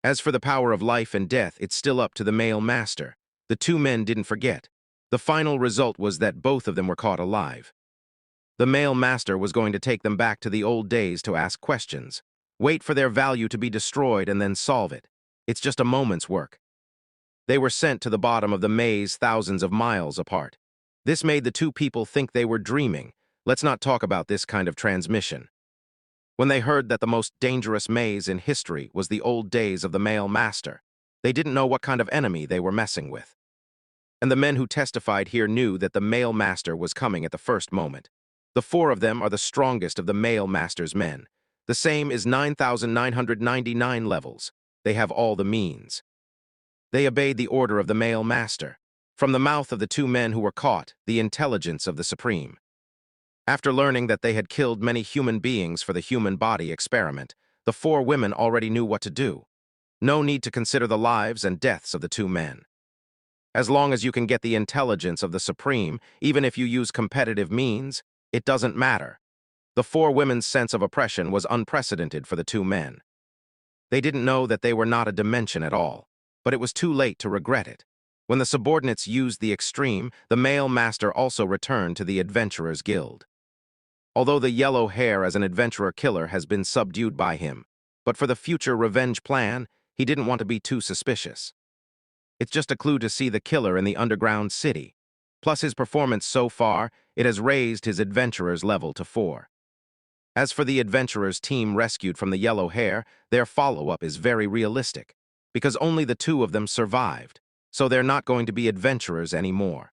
As for the power of life and death, it's still up to the male master. The 2 men didn't forget. The final result was that both of them were caught alive. The male master was going to take them back to the old days to ask questions. Wait for their value to be destroyed and then solve it. It's just a moment's work. They were sent to the bottom of the maze thousands of miles apart. This made the 2 people think they were dreaming. Let's not talk about this kind of transmission. When they heard that the most dangerous maze in history was the old days of the male master, they didn't know what kind of enemy they were messing with. And the men who testified here knew that the male master was coming at the first moment. The 4 of them are the strongest of the male master's men. The same is 9,999 levels. They have all the means. They obeyed the order of the male master. From the mouth of the 2 men who were caught, the intelligence of the Supreme. After learning that they had killed many human beings for the human body experiment, the 4 women already knew what to do. No need to consider the lives and deaths of the 2 men. As long as you can get the intelligence of the Supreme, even if you use competitive means, it doesn't matter. The four women's sense of oppression was unprecedented for the two men. They didn't know that they were not a dimension at all, but it was too late to regret it. When the subordinates used the extreme, the male master also returned to the Adventurers Guild. Although the yellow hair as an adventurer killer has been subdued by him, but for the future revenge plan, he didn't want to be too suspicious. It's just a clue to see the killer in the underground city. Plus his performance so far, it has raised his adventurer's level to 4. As for the adventurers team rescued from the yellow hair, their follow-up is very realistic, because only the two of them survived, so they're not going to be adventurers anymore.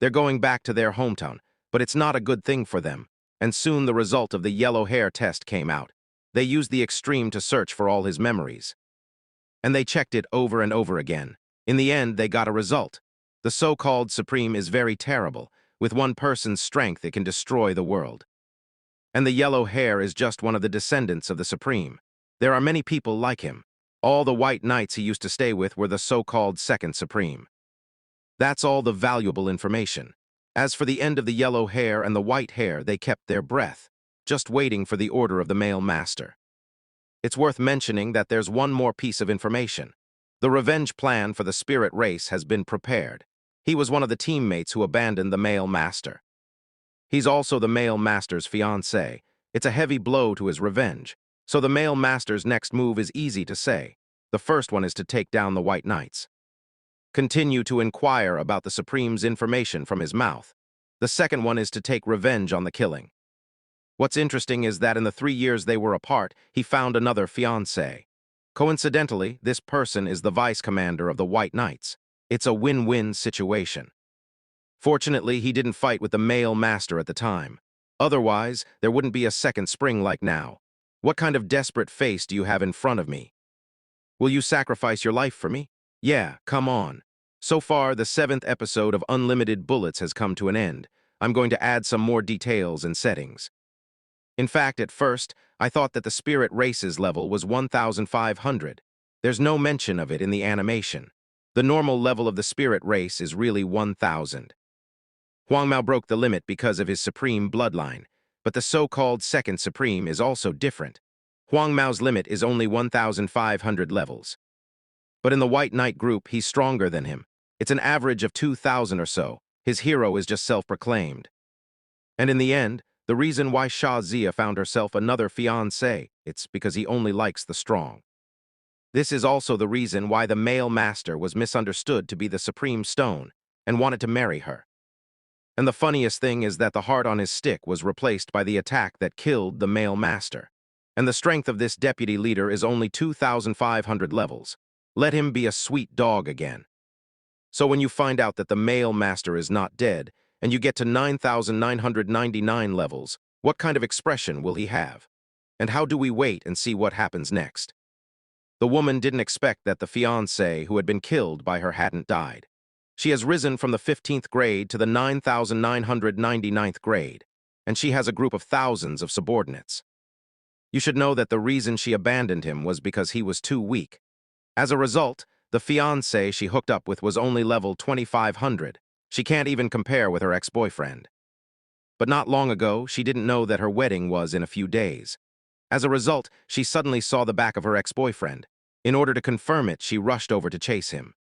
They're going back to their hometown, but it's not a good thing for them, and soon the result of the yellow hair test came out. They used the extreme to search for all his memories. And they checked it over and over again. In the end, they got a result. The so-called Supreme is very terrible. With one person's strength, it can destroy the world. And the yellow hair is just one of the descendants of the Supreme. There are many people like him. All the white knights he used to stay with were the so-called Second Supreme. That's all the valuable information. As for the end of the yellow hair and the white hair, they kept their breath, just waiting for the order of the male master. It's worth mentioning that there's one more piece of information. The revenge plan for the spirit race has been prepared. He was one of the teammates who abandoned the male master. He's also the male master's fiancé. It's a heavy blow to his revenge. So the male master's next move is easy to say. The first one is to take down the White Knights. Continue to inquire about the Supreme's information from his mouth. The second one is to take revenge on the killing. What's interesting is that in the 3 years they were apart, he found another fiancé. Coincidentally, this person is the vice commander of the White Knights. It's a win-win situation. Fortunately, he didn't fight with the male master at the time. Otherwise, there wouldn't be a second spring like now. What kind of desperate face do you have in front of me? Will you sacrifice your life for me? Yeah, come on. So far, the 7th episode of Unlimited Bullets has come to an end. I'm going to add some more details and settings. In fact, at first, I thought that the spirit race's level was 1,500. There's no mention of it in the animation. The normal level of the spirit race is really 1,000. Huang Mao broke the limit because of his supreme bloodline, but the so-called second supreme is also different. Huang Mao's limit is only 1,500 levels. But in the White Knight group, he's stronger than him. It's an average of 2,000 or so. His hero is just self-proclaimed. And in the end, the reason why Xia Zia found herself another fiancé, it's because he only likes the strong. This is also the reason why the male master was misunderstood to be the supreme stone and wanted to marry her. And the funniest thing is that the heart on his stick was replaced by the attack that killed the male master. And the strength of this deputy leader is only 2,500 levels. Let him be a sweet dog again. So when you find out that the male master is not dead, and you get to 9,999 levels, what kind of expression will he have? And how do we wait and see what happens next? The woman didn't expect that the fiancé who had been killed by her hadn't died. She has risen from the 15th grade to the 9,999th grade, and she has a group of thousands of subordinates. You should know that the reason she abandoned him was because he was too weak. As a result, the fiancé she hooked up with was only level 2,500. She can't even compare with her ex-boyfriend. But not long ago, she didn't know that her wedding was in a few days. As a result, she suddenly saw the back of her ex-boyfriend. In order to confirm it, she rushed over to chase him.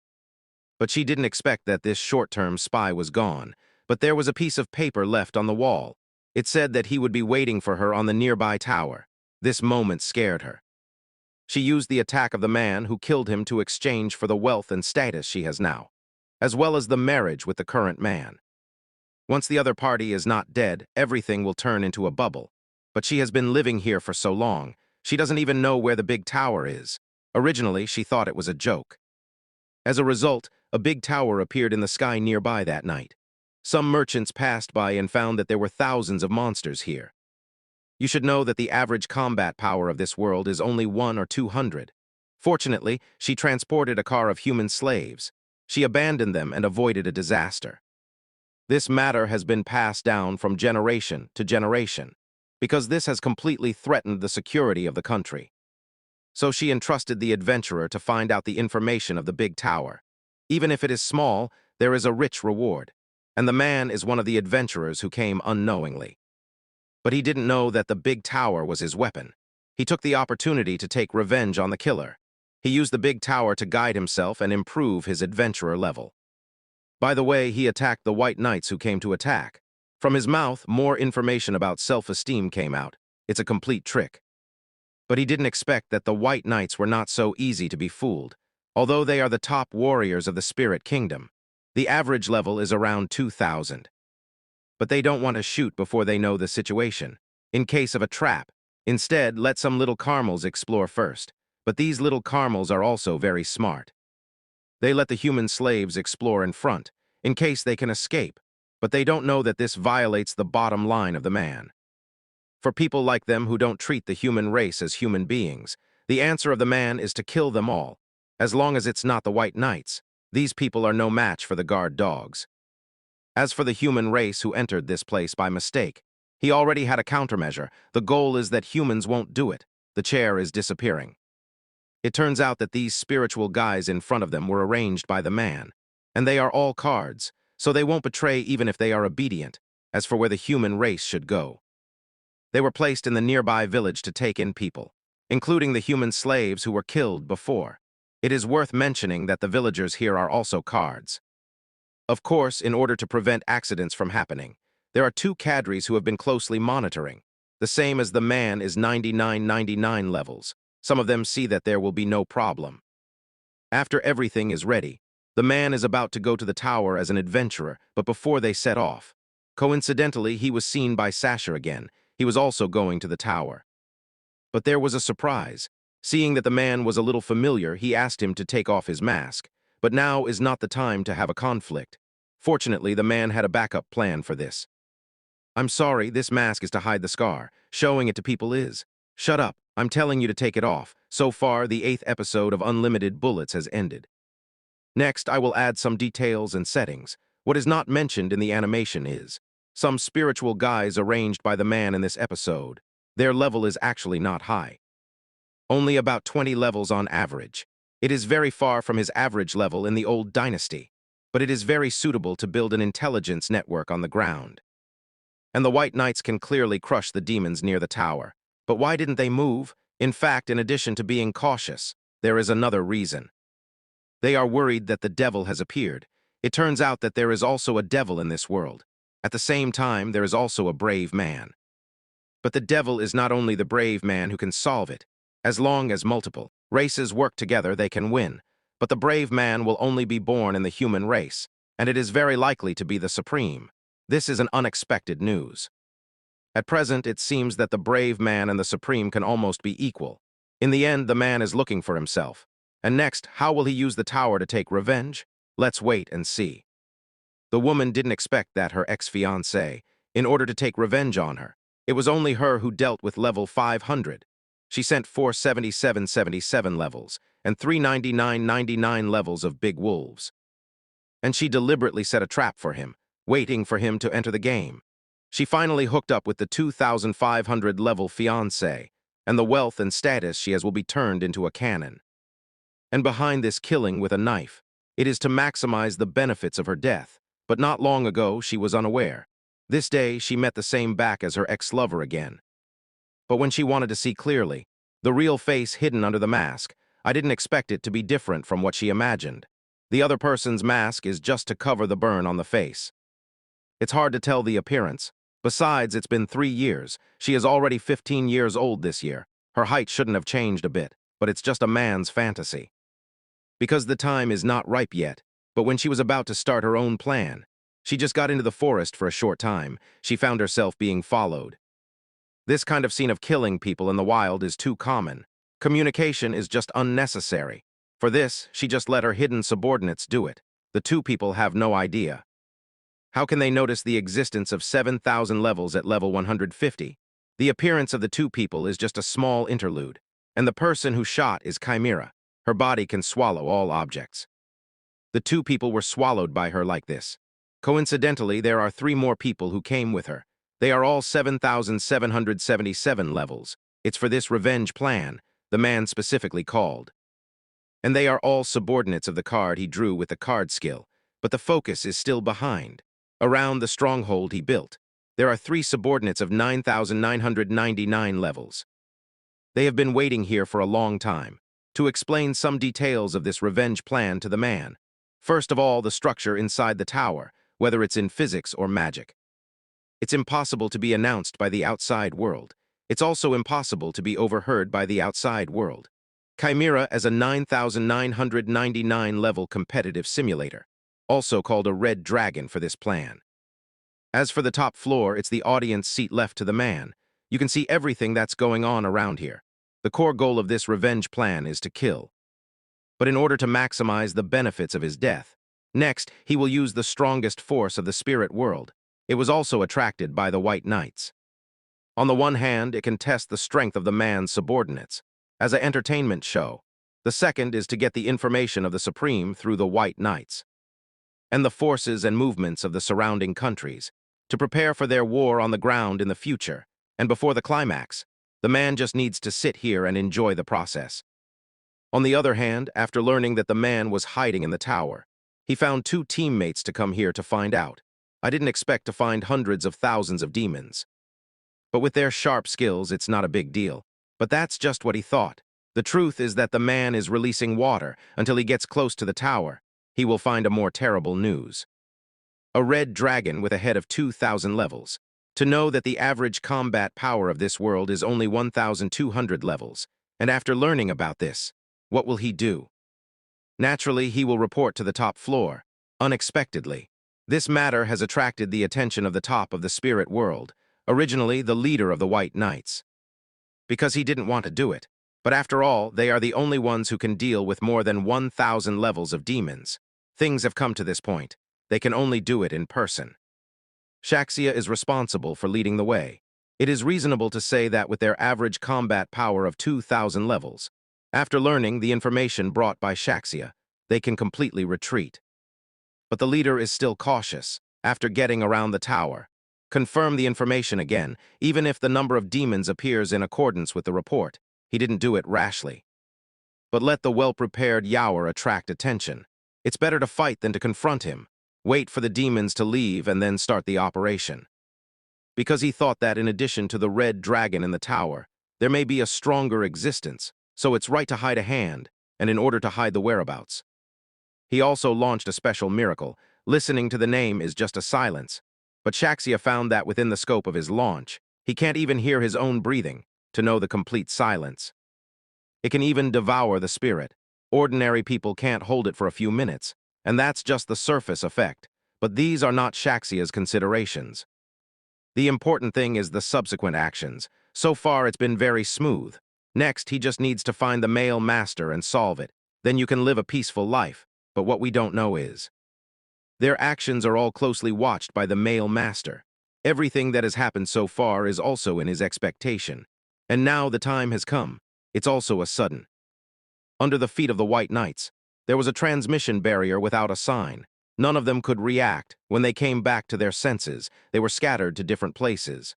But she didn't expect that this short-term spy was gone, but there was a piece of paper left on the wall. It said that he would be waiting for her on the nearby tower. This moment scared her. She used the attack of the man who killed him to exchange for the wealth and status she has now, as well as the marriage with the current man. Once the other party is not dead, everything will turn into a bubble. But she has been living here for so long, she doesn't even know where the big tower is. Originally, she thought it was a joke. As a result, a big tower appeared in the sky nearby that night. Some merchants passed by and found that there were thousands of monsters here. You should know that the average combat power of this world is only 1 or 200. Fortunately, she transported a car of human slaves. She abandoned them and avoided a disaster. This matter has been passed down from generation to generation, because this has completely threatened the security of the country. So she entrusted the adventurer to find out the information of the big tower. Even if it is small, there is a rich reward. And the man is one of the adventurers who came unknowingly. But he didn't know that the big tower was his weapon. He took the opportunity to take revenge on the killer. He used the big tower to guide himself and improve his adventurer level. By the way, he attacked the white knights who came to attack. From his mouth, more information about self-esteem came out. It's a complete trick. But he didn't expect that the white knights were not so easy to be fooled. Although they are the top warriors of the spirit kingdom, the average level is around 2,000. But they don't want to shoot before they know the situation, in case of a trap. Instead, let some little caramels explore first. But these little caramels are also very smart. They let the human slaves explore in front, in case they can escape, but they don't know that this violates the bottom line of the man. For people like them who don't treat the human race as human beings, the answer of the man is to kill them all. As long as it's not the white knights, these people are no match for the guard dogs. As for the human race who entered this place by mistake, he already had a countermeasure. The goal is that humans won't do it. The chair is disappearing. It turns out that these spiritual guys in front of them were arranged by the man, and they are all cards, so they won't betray even if they are obedient. As for where the human race should go, they were placed in the nearby village to take in people, including the human slaves who were killed before. It is worth mentioning that the villagers here are also cards. Of course, in order to prevent accidents from happening, there are two cadres who have been closely monitoring. The same as the man is 99 levels. Some of them see that there will be no problem. After everything is ready, the man is about to go to the tower as an adventurer, but before they set off, coincidentally, he was seen by Sasha again. He was also going to the tower. But there was a surprise. Seeing that the man was a little familiar, he asked him to take off his mask. But now is not the time to have a conflict. Fortunately, the man had a backup plan for this. I'm sorry, this mask is to hide the scar. Showing it to people is. Shut up, I'm telling you to take it off. So far, the 8th episode of Unlimited Bullets has ended. Next, I will add some details and settings. What is not mentioned in the animation is some spiritual guys arranged by the man in this episode. Their level is actually not high. Only about 20 levels on average. It is very far from his average level in the old dynasty, but it is very suitable to build an intelligence network on the ground. And the White Knights can clearly crush the demons near the tower. But why didn't they move? In fact, in addition to being cautious, there is another reason. They are worried that the devil has appeared. It turns out that there is also a devil in this world. At the same time, there is also a brave man. But the devil is not only the brave man who can solve it. As long as multiple races work together, they can win. But the brave man will only be born in the human race, and it is very likely to be the supreme. This is an unexpected news. At present, it seems that the brave man and the supreme can almost be equal. In the end, the man is looking for himself. And next, how will he use the tower to take revenge? Let's wait and see. The woman didn't expect that her ex-fiancé, in order to take revenge on her. It was only her who dealt with level 500. She sent 477 levels and 399 levels of big wolves. And she deliberately set a trap for him, waiting for him to enter the game. She finally hooked up with the 2,500 level fiancé, and the wealth and status she has will be turned into a cannon. And behind this killing with a knife, it is to maximize the benefits of her death. But not long ago, she was unaware. This day, she met the same back as her ex-lover again. But when she wanted to see clearly, the real face hidden under the mask, I didn't expect it to be different from what she imagined. The other person's mask is just to cover the burn on the face. It's hard to tell the appearance. Besides, it's been 3 years. She is already 15 years old this year. Her height shouldn't have changed a bit, but it's just a man's fantasy. Because the time is not ripe yet, but when she was about to start her own plan, she just got into the forest for a short time. She found herself being followed. This kind of scene of killing people in the wild is too common. Communication is just unnecessary. For this, she just let her hidden subordinates do it. The two people have no idea. How can they notice the existence of 7,000 levels at level 150? The appearance of the two people is just a small interlude, and the person who shot is Chimera. Her body can swallow all objects. The two people were swallowed by her like this. Coincidentally, there are 3 more people who came with her. They are all 7,777 levels. It's for this revenge plan, the man specifically called. And they are all subordinates of the card he drew with the card skill, but the focus is still behind. Around the stronghold he built, there are 3 subordinates of 9,999 levels. They have been waiting here for a long time to explain some details of this revenge plan to the man. First of all, the structure inside the tower, whether it's in physics or magic. It's impossible to be announced by the outside world. It's also impossible to be overheard by the outside world. Chimera as a 9,999 level competitive simulator, also called a red dragon for this plan. As for the top floor, it's the audience seat left to the man. You can see everything that's going on around here. The core goal of this revenge plan is to kill. But in order to maximize the benefits of his death, next, he will use the strongest force of the spirit world. It was also attracted by the White Knights. On the one hand, it can test the strength of the man's subordinates, as an entertainment show. The second is to get the information of the Supreme through the White Knights, and the forces and movements of the surrounding countries, to prepare for their war on the ground in the future, and before the climax, the man just needs to sit here and enjoy the process. On the other hand, after learning that the man was hiding in the tower, he found 2 teammates to come here to find out. I didn't expect to find hundreds of thousands of demons. But with their sharp skills, it's not a big deal. But that's just what he thought. The truth is that the man is releasing water until he gets close to the tower. He will find a more terrible news. A red dragon with a head of 2,000 levels. To know that the average combat power of this world is only 1,200 levels. And after learning about this, what will he do? Naturally, he will report to the top floor, unexpectedly. This matter has attracted the attention of the top of the spirit world, originally the leader of the White Knights, because he didn't want to do it. But after all, they are the only ones who can deal with more than 1,000 levels of demons. Things have come to this point. They can only do it in person. Shaxia is responsible for leading the way. It is reasonable to say that with their average combat power of 2,000 levels, after learning the information brought by Shaxia, they can completely retreat. But the leader is still cautious. After getting around the tower, confirm the information again, even if the number of demons appears in accordance with the report. He didn't do it rashly. But let the well-prepared Yaoer attract attention. It's better to fight than to confront him. Wait for the demons to leave and then start the operation. Because he thought that in addition to the red dragon in the tower, there may be a stronger existence, so it's right to hide a hand, and in order to hide the whereabouts. He also launched a special miracle. Listening to the name is just a silence. But Shaxia found that within the scope of his launch, he can't even hear his own breathing to know the complete silence. It can even devour the spirit. Ordinary people can't hold it for a few minutes, and that's just the surface effect. But these are not Shaxia's considerations. The important thing is the subsequent actions. So far, it's been very smooth. Next, he just needs to find the male master and solve it. Then you can live a peaceful life. But what we don't know is, their actions are all closely watched by the male master. Everything that has happened so far is also in his expectation. And now the time has come. It's also a sudden. Under the feet of the White Knights, there was a transmission barrier without a sign. None of them could react. When they came back to their senses, they were scattered to different places.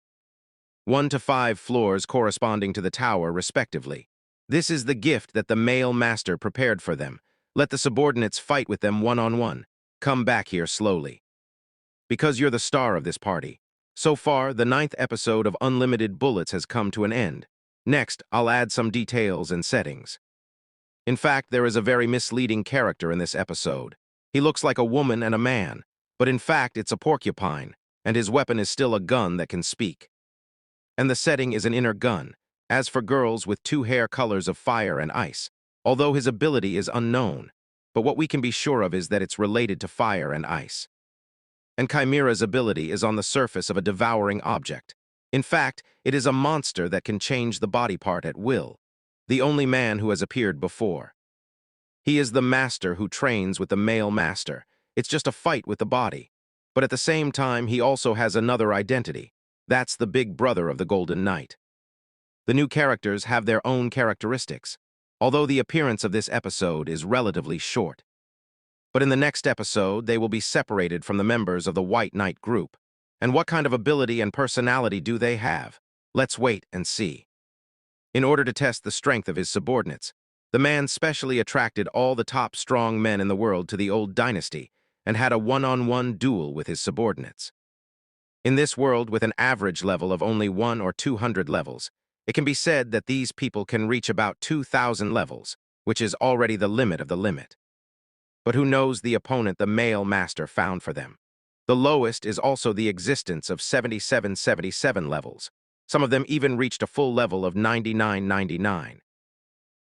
1 to 5 floors corresponding to the tower, respectively. This is the gift that the male master prepared for them. Let the subordinates fight with them one-on-one. Come back here slowly. Because you're the star of this party. So far, the 9th episode of Unlimited Bullets has come to an end. Next, I'll add some details and settings. In fact, there is a very misleading character in this episode. He looks like a woman and a man, but in fact, it's a porcupine, and his weapon is still a gun that can speak. And the setting is an inner gun. As for girls with 2 hair colors of fire and ice, although his ability is unknown, but what we can be sure of is that it's related to fire and ice. And Chimera's ability is on the surface of a devouring object. In fact, it is a monster that can change the body part at will, the only man who has appeared before. He is the master who trains with the male master. It's just a fight with the body. But at the same time, he also has another identity. That's the big brother of the Golden Knight. The new characters have their own characteristics, although the appearance of this episode is relatively short. But in the next episode, they will be separated from the members of the White Knight group. And what kind of ability and personality do they have? Let's wait and see. In order to test the strength of his subordinates, The man specially attracted all the top strong men in the world to the old dynasty and had a one-on-one duel with his subordinates. In this world with an average level of only 1 or 200 levels, it can be said that these people can reach about 2,000 levels, which is already the limit of the limit. But who knows the opponent the male master found for them? The lowest is also the existence of 77 levels. Some of them even reached a full level of 99.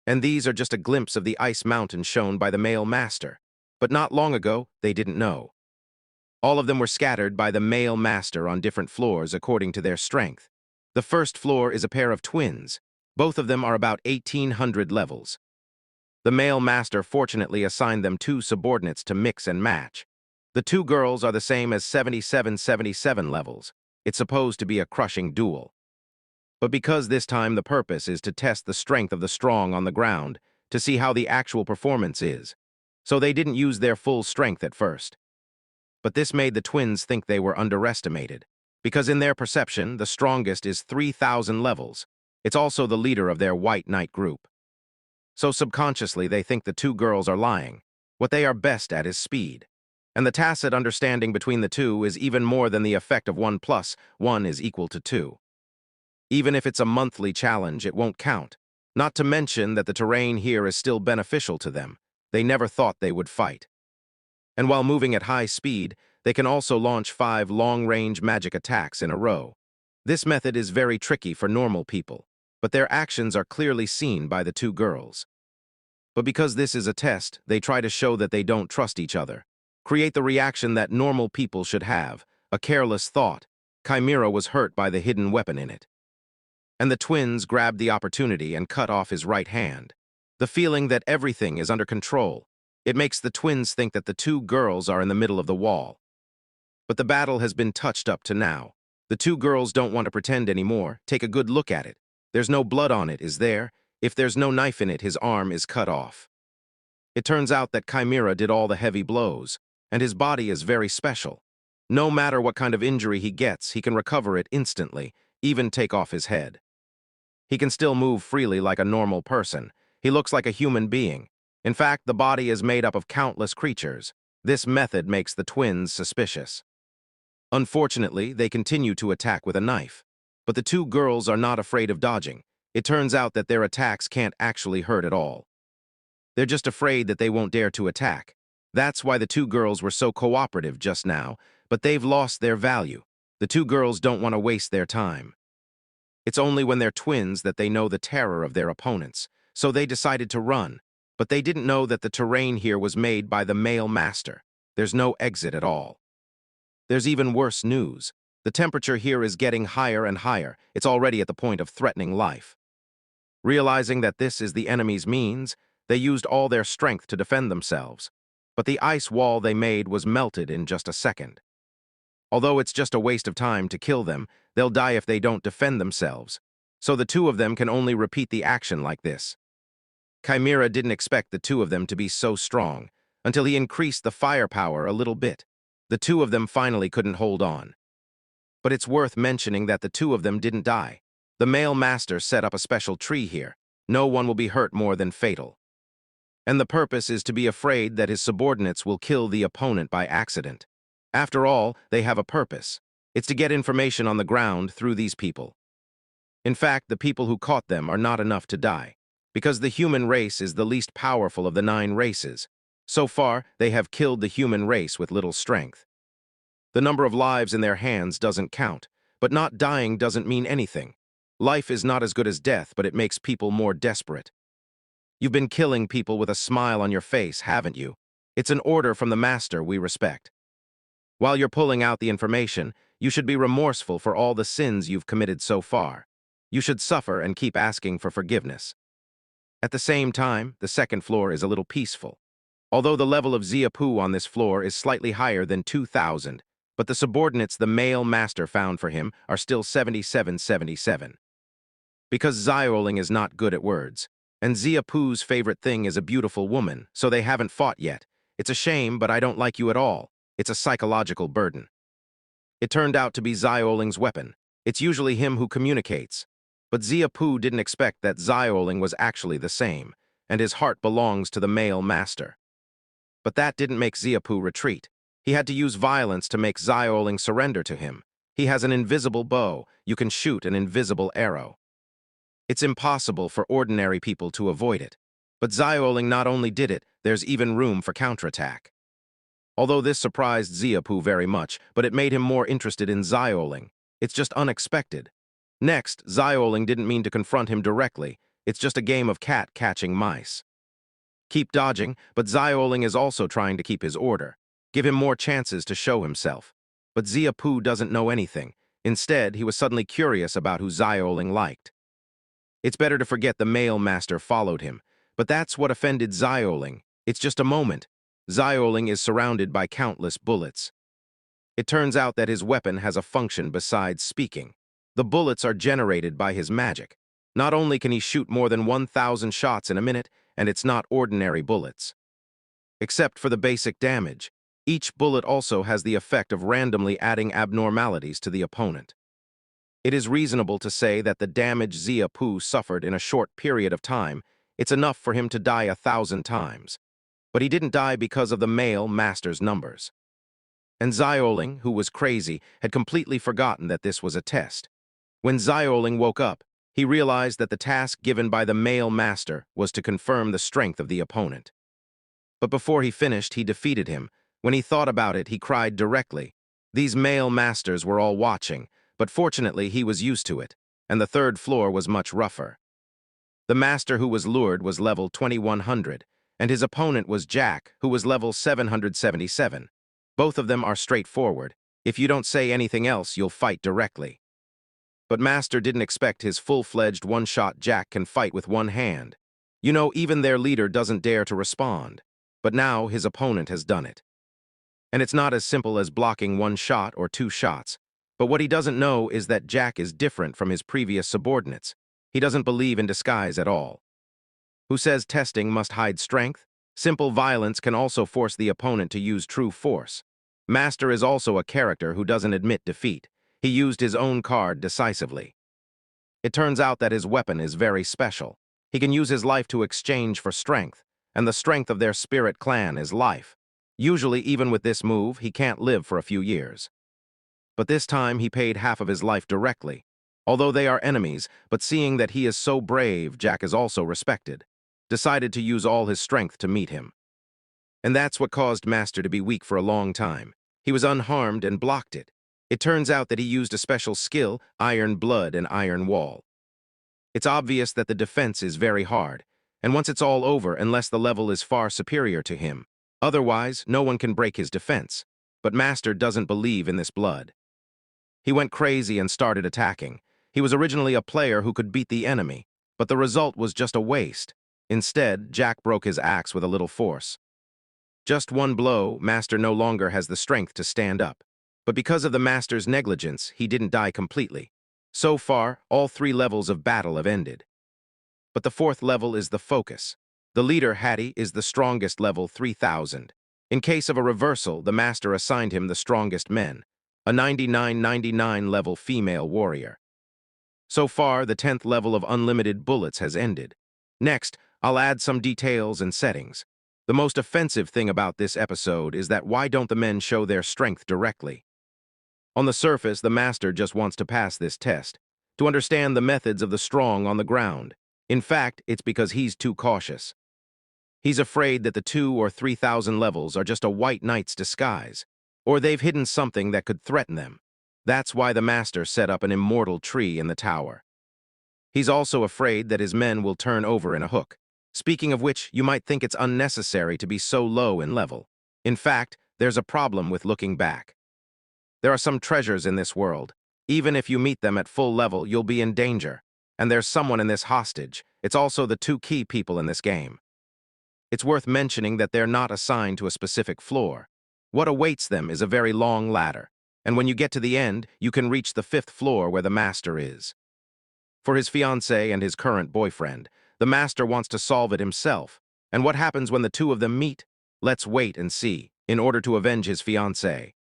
And these are just a glimpse of the ice mountain shown by the male master. But not long ago, they didn't know. All of them were scattered by the male master on different floors according to their strength. The first floor is a pair of twins. Both of them are about 1,800 levels. The male master fortunately assigned them 2 subordinates to mix and match. The 2 girls are the same as 77 levels. It's supposed to be a crushing duel. But because this time the purpose is to test the strength of the strong on the ground, to see how the actual performance is. So they didn't use their full strength at first. But this made the twins think they were underestimated, because in their perception, the strongest is 3,000 levels. It's also the leader of their white knight group. So subconsciously they think the 2 girls are lying. What they are best at is speed. And the tacit understanding between the 2 is even more than the effect of 1 plus 1 is equal to 2. Even if it's a monthly challenge, it won't count. Not to mention that the terrain here is still beneficial to them. They never thought they would fight. And while moving at high speed, they can also launch 5 long-range magic attacks in a row. This method is very tricky for normal people, but their actions are clearly seen by the 2 girls. But because this is a test, they try to show that they don't trust each other. Create the reaction that normal people should have, a careless thought. Chimera was hurt by the hidden weapon in it. And the twins grabbed the opportunity and cut off his right hand. The feeling that everything is under control. It makes the twins think that the 2 girls are in the middle of the wall. But the battle has been touched up to now. The 2 girls don't want to pretend anymore. Take a good look at it. There's no blood on it, is there? If there's no knife in it, his arm is cut off. It turns out that Chimera did all the heavy blows, and his body is very special. No matter what kind of injury he gets, he can recover it instantly, even take off his head. He can still move freely like a normal person. He looks like a human being. In fact, the body is made up of countless creatures. This method makes the twins suspicious. Unfortunately, they continue to attack with a knife. But the 2 girls are not afraid of dodging. It turns out that their attacks can't actually hurt at all. They're just afraid that they won't dare to attack. That's why the 2 girls were so cooperative just now, but they've lost their value. The 2 girls don't want to waste their time. It's only when they're twins that they know the terror of their opponents, so they decided to run. But they didn't know that the terrain here was made by the male master. There's no exit at all. There's even worse news. The temperature here is getting higher and higher. It's already at the point of threatening life. Realizing that this is the enemy's means, they used all their strength to defend themselves. But the ice wall they made was melted in just a second. Although it's just a waste of time to kill them, they'll die if they don't defend themselves. So the 2 of them can only repeat the action like this. Chimera didn't expect the 2 of them to be so strong, until he increased the firepower a little bit. The 2 of them finally couldn't hold on. But it's worth mentioning that the 2 of them didn't die. The male master set up a special tree here. No one will be hurt more than fatal. And the purpose is to be afraid that his subordinates will kill the opponent by accident. After all, they have a purpose. It's to get information on the ground through these people. In fact, the people who caught them are not enough to die. Because the human race is the least powerful of the 9 races. So far, they have killed the human race with little strength. The number of lives in their hands doesn't count, but not dying doesn't mean anything. Life is not as good as death, but it makes people more desperate. You've been killing people with a smile on your face, haven't you? It's an order from the master we respect. While you're pulling out the information, you should be remorseful for all the sins you've committed so far. You should suffer and keep asking for forgiveness. At the same time, the second floor is a little peaceful. Although the level of Ziapu on this floor is slightly higher than 2,000, but the subordinates the male master found for him are still 77. Because Zioling is not good at words, and Ziapu's favorite thing is a beautiful woman, so they haven't fought yet. It's a shame, but I don't like you at all. It's a psychological burden. It turned out to be Zioling's weapon. It's usually him who communicates. But Ziapu didn't expect that Zioling was actually the same, and his heart belongs to the male master. But that didn't make Ziapu retreat. He had to use violence to make Xiaoling surrender to him. He has an invisible bow. You can shoot an invisible arrow. It's impossible for ordinary people to avoid it. But Xiaoling not only did it, there's even room for counterattack. Although this surprised Ziapu very much, but it made him more interested in Xiaoling. It's just unexpected. Next, Xiaoling didn't mean to confront him directly. It's just a game of cat catching mice. Keep dodging, but Xiaoling is also trying to keep his order. Give him more chances to show himself. But Ziapu doesn't know anything. Instead, he was suddenly curious about who Xiaoling liked. It's better to forget the male master followed him, but that's what offended Xiaoling. It's just a moment. Xiaoling is surrounded by countless bullets. It turns out that his weapon has a function besides speaking. The bullets are generated by his magic. Not only can he shoot more than 1,000 shots in a minute, and it's not ordinary bullets. Except for the basic damage, each bullet also has the effect of randomly adding abnormalities to the opponent. It is reasonable to say that the damage Ziapu suffered in a short period of time, it's enough for him to die 1,000 times. But he didn't die because of the male master's numbers. And Xiaoling, who was crazy, had completely forgotten that this was a test. When Xiaoling woke up, he realized that the task given by the male master was to confirm the strength of the opponent. But before he finished, he defeated him. When he thought about it, he cried directly. These male masters were all watching, but fortunately he was used to it, and the third floor was much rougher. The master who was lured was level 2100, and his opponent was Jack, who was level 777. Both of them are straightforward. If you don't say anything else, you'll fight directly. But Master didn't expect his full-fledged one-shot Jack can fight with one hand. You know, even their leader doesn't dare to respond. But now his opponent has done it. And it's not as simple as blocking one shot or two shots. But what he doesn't know is that Jack is different from his previous subordinates. He doesn't believe in disguise at all. Who says testing must hide strength? Simple violence can also force the opponent to use true force. Master is also a character who doesn't admit defeat. He used his own card decisively. It turns out that his weapon is very special. He can use his life to exchange for strength, and the strength of their spirit clan is life. Usually, even with this move, he can't live for a few years. But this time, he paid half of his life directly. Although they are enemies, but seeing that he is so brave, Jack is also respected. Decided to use all his strength to meet him. And that's what caused Master to be weak for a long time. He was unharmed and blocked it. It turns out that he used a special skill, Iron Blood and Iron Wall. It's obvious that the defense is very hard, and once it's all over, unless the level is far superior to him. Otherwise, no one can break his defense. But Master doesn't believe in this blood. He went crazy and started attacking. He was originally a player who could beat the enemy, but the result was just a waste. Instead, Jack broke his axe with a little force. Just one blow, Master no longer has the strength to stand up. But because of the Master's negligence, he didn't die completely. So far, all 3 levels of battle have ended. But the 4th level is the focus. The leader, Hattie, is the strongest level 3000. In case of a reversal, the Master assigned him the strongest men, a 99/99 level female warrior. So far, the 10th level of unlimited bullets has ended. Next, I'll add some details and settings. The most offensive thing about this episode is that why don't the men show their strength directly? On the surface, the Master just wants to pass this test, to understand the methods of the strong on the ground. In fact, it's because he's too cautious. He's afraid that the 2,000 or 3,000 levels are just a white knight's disguise, or they've hidden something that could threaten them. That's why the Master set up an immortal tree in the tower. He's also afraid that his men will turn over in a hook. Speaking of which, you might think it's unnecessary to be so low in level. In fact, there's a problem with looking back. There are some treasures in this world. Even if you meet them at full level, you'll be in danger. And there's someone in this hostage. It's also the 2 key people in this game. It's worth mentioning that they're not assigned to a specific floor. What awaits them is a very long ladder. And when you get to the end, you can reach the 5th floor where the Master is. For his fiancée and his current boyfriend, the Master wants to solve it himself. And what happens when the 2 of them meet? Let's wait and see, in order to avenge his fiancée.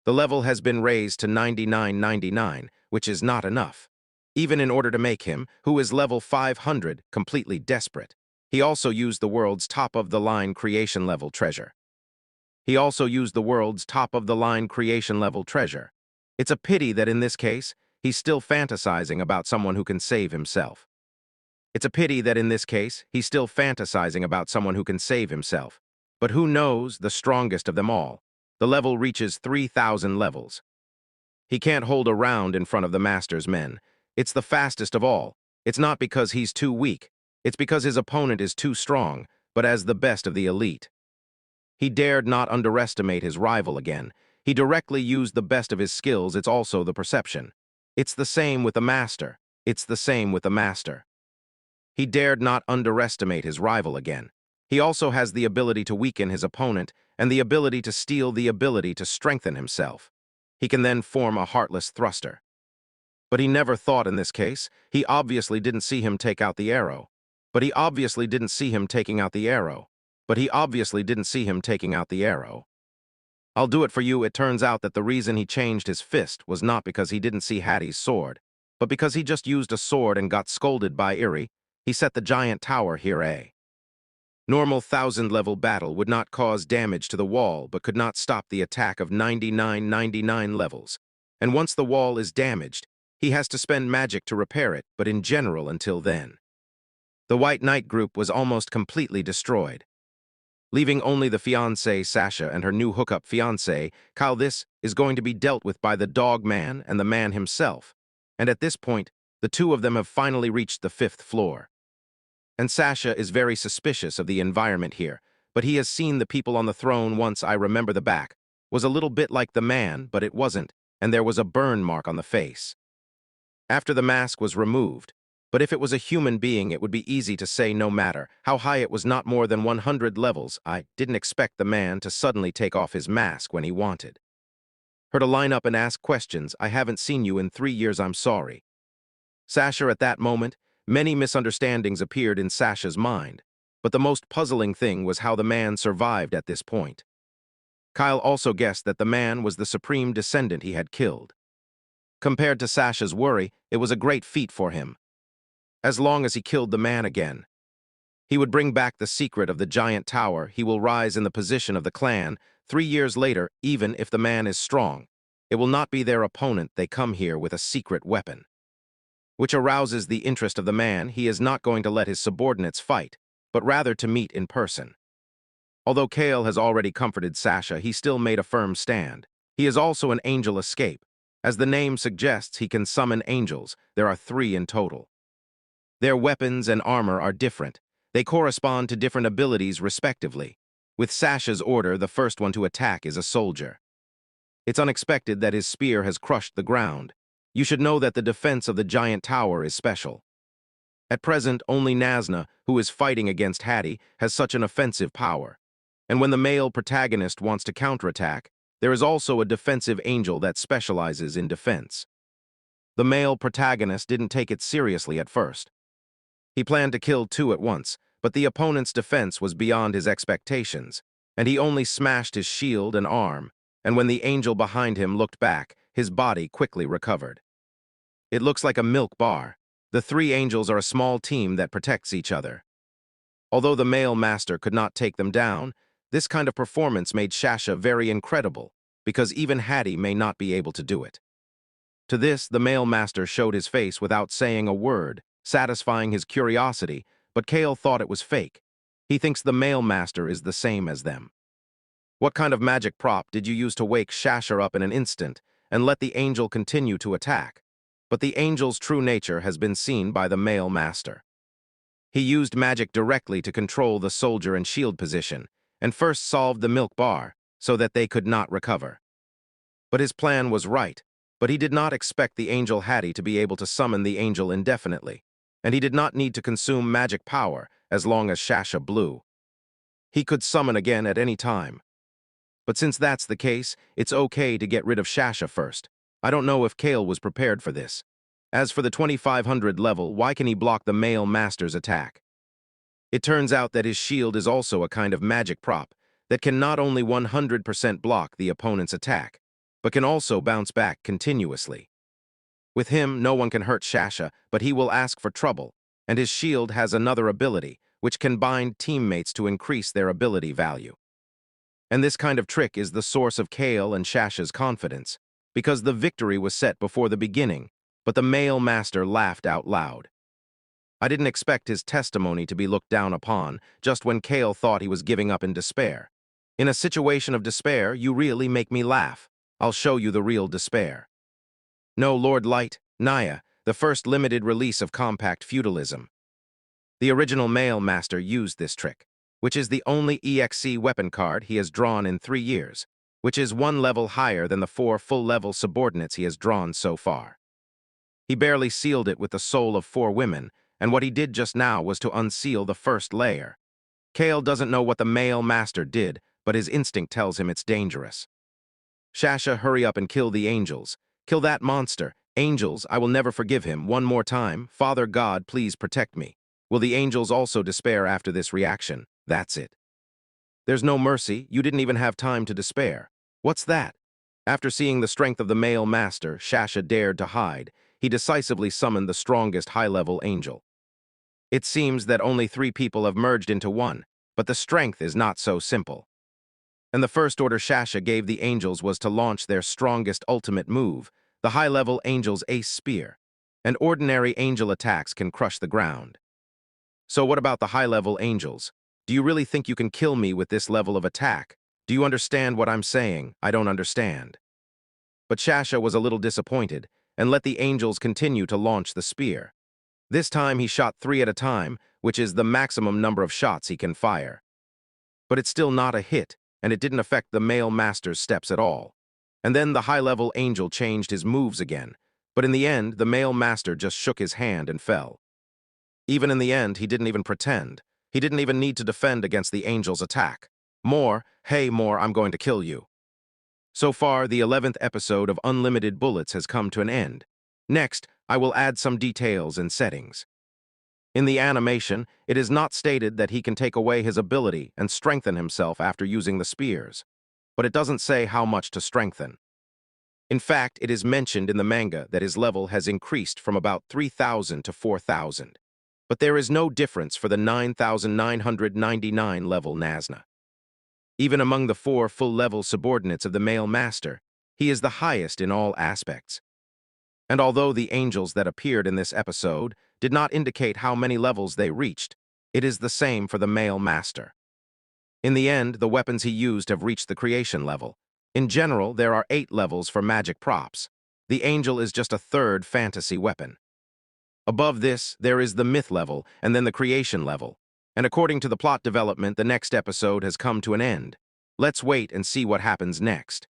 The level has been raised to 99/99, which is not enough. Even in order to make him, who is level 500, completely desperate. He also used the world's top-of-the-line creation level treasure. He also used the world's top-of-the-line creation level treasure. It's a pity that in this case, he's still fantasizing about someone who can save himself. It's a pity that in this case, he's still fantasizing about someone who can save himself. But who knows, the strongest of them all. The level reaches 3,000 levels. He can't hold a round in front of the Master's men. It's the fastest of all. It's not because he's too weak. It's because his opponent is too strong, but as the best of the elite. He dared not underestimate his rival again. He directly used the best of his skills. It's also the perception. It's the same with the Master. It's the same with the Master. He dared not underestimate his rival again. He also has the ability to weaken his opponent and the ability to steal the ability to strengthen himself. He can then form a heartless thruster. But he never thought in this case. He obviously didn't see him take out the arrow. But he obviously didn't see him taking out the arrow. But he obviously didn't see him taking out the arrow. I'll do it for you. It turns out that the reason he changed his fist was not because he didn't see Hattie's sword, but because he just used a sword and got scolded by Eri. He set the giant tower here. A normal 1,000-level battle would not cause damage to the wall but could not stop the attack of 99 levels. And once the wall is damaged, he has to spend magic to repair it, but in general until then. The White Knight group was almost completely destroyed, leaving only the fiancée Sasha and her new hookup fiancé, Kyle. This is going to be dealt with by the dog man and the man himself. And at this point, the two of them have finally reached the 5th floor. And Sasha is very suspicious of the environment here, but he has seen the people on the throne once. I remember the back was a little bit like the man, but it wasn't, and there was a burn mark on the face. After the mask was removed, but if it was a human being, it would be easy to say no matter how high it was, not more than 100 levels. I didn't expect the man to suddenly take off his mask when he wanted her to line up and ask questions. I haven't seen you in 3 years, I'm sorry. Sasha, at that moment, many misunderstandings appeared in Sasha's mind, but the most puzzling thing was how the man survived at this point. Kyle also guessed that the man was the supreme descendant he had killed. Compared to Sasha's worry, it was a great feat for him. As long as he killed the man again, he would bring back the secret of the giant tower. He will rise in the position of the clan 3 years later. Even if the man is strong, it will not be their opponent. They come here with a secret weapon, which arouses the interest of the man. He is not going to let his subordinates fight, but rather to meet in person. Although Kale has already comforted Sasha, he still made a firm stand. He is also an angel escape. As the name suggests, he can summon angels. There are 3 in total. Their weapons and armor are different. They correspond to different abilities respectively. With Sasha's order, the first one to attack is a soldier. It's unexpected that his spear has crushed the ground. You should know that the defense of the giant tower is special. At present, only Nazna, who is fighting against Hattie, has such an offensive power. And when the male protagonist wants to counterattack, there is also a defensive angel that specializes in defense. The male protagonist didn't take it seriously at first. He planned to kill 2 at once, but the opponent's defense was beyond his expectations, and he only smashed his shield and arm, and when the angel behind him looked back, his body quickly recovered. It looks like a milk bar. The 3 angels are a small team that protects each other. Although the male master could not take them down, this kind of performance made Sasha very incredible, because even Hattie may not be able to do it. To this, the male master showed his face without saying a word, satisfying his curiosity, but Kale thought it was fake. He thinks the male master is the same as them. What kind of magic prop did you use to wake Sasha up in an instant and let the angel continue to attack? But the angel's true nature has been seen by the male master. He used magic directly to control the soldier and shield position, and first solved the milk bar so that they could not recover. But his plan was right, but he did not expect the angel Hattie to be able to summon the angel indefinitely, and he did not need to consume magic power as long as Sasha blew. He could summon again at any time. But since that's the case, it's okay to get rid of Sasha first. I don't know if Kale was prepared for this. As for the 2500 level, why can he block the male master's attack? It turns out that his shield is also a kind of magic prop that can not only 100% block the opponent's attack, but can also bounce back continuously. With him, no one can hurt Sasha, but he will ask for trouble, and his shield has another ability, which can bind teammates to increase their ability value. And this kind of trick is the source of Kale and Shasha's confidence, because the victory was set before the beginning, but the male master laughed out loud. I didn't expect his testimony to be looked down upon just when Kale thought he was giving up in despair. In a situation of despair, you really make me laugh. I'll show you the real despair. No, Lord Light, Naya, the first limited release of compact feudalism. The original male master used this trick, which is the only EXC weapon card he has drawn in 3 years, which is 1 level higher than the 4 full-level subordinates he has drawn so far. He barely sealed it with the soul of 4 women, and what he did just now was to unseal the first layer. Kale doesn't know what the male master did, but his instinct tells him it's dangerous. Shasha, hurry up and kill the angels. Kill that monster. Angels, I will never forgive him. One more time. Father God, please protect me. Will the angels also despair after this reaction? That's it. There's no mercy. You didn't even have time to despair. What's that? After seeing the strength of the male master, Shasha dared to hide. He decisively summoned the strongest high-level angel. It seems that only 3 people have merged into one, but the strength is not so simple. And the first order Shasha gave the angels was to launch their strongest ultimate move, the high-level angel's ace spear. And ordinary angel attacks can crush the ground. So what about the high-level angels? Do you really think you can kill me with this level of attack? Do you understand what I'm saying? I don't understand. But Shasha was a little disappointed and let the angels continue to launch the spear. This time he shot 3 at a time, which is the maximum number of shots he can fire. But it's still not a hit, and it didn't affect the male master's steps at all. And then the high-level angel changed his moves again, but in the end, the male master just shook his hand and fell. Even in the end, he didn't even pretend. He didn't even need to defend against the angel's attack. More, hey, more, I'm going to kill you. So far, the 11th episode of Unlimited Bullets has come to an end. Next, I will add some details and settings. In the animation, it is not stated that he can take away his ability and strengthen himself after using the spears, but it doesn't say how much to strengthen. In fact, it is mentioned in the manga that his level has increased from about 3,000 to 4,000. But there is no difference for the 9,999 level Nazna. Even among the 4 full-level subordinates of the male master, he is the highest in all aspects. And although the angels that appeared in this episode did not indicate how many levels they reached, it is the same for the male master. In the end, the weapons he used have reached the creation level. In general, there are 8 levels for magic props. The angel is just a 3rd fantasy weapon. Above this, there is the myth level and then the creation level. And according to the plot development, the next episode has come to an end. Let's wait and see what happens next.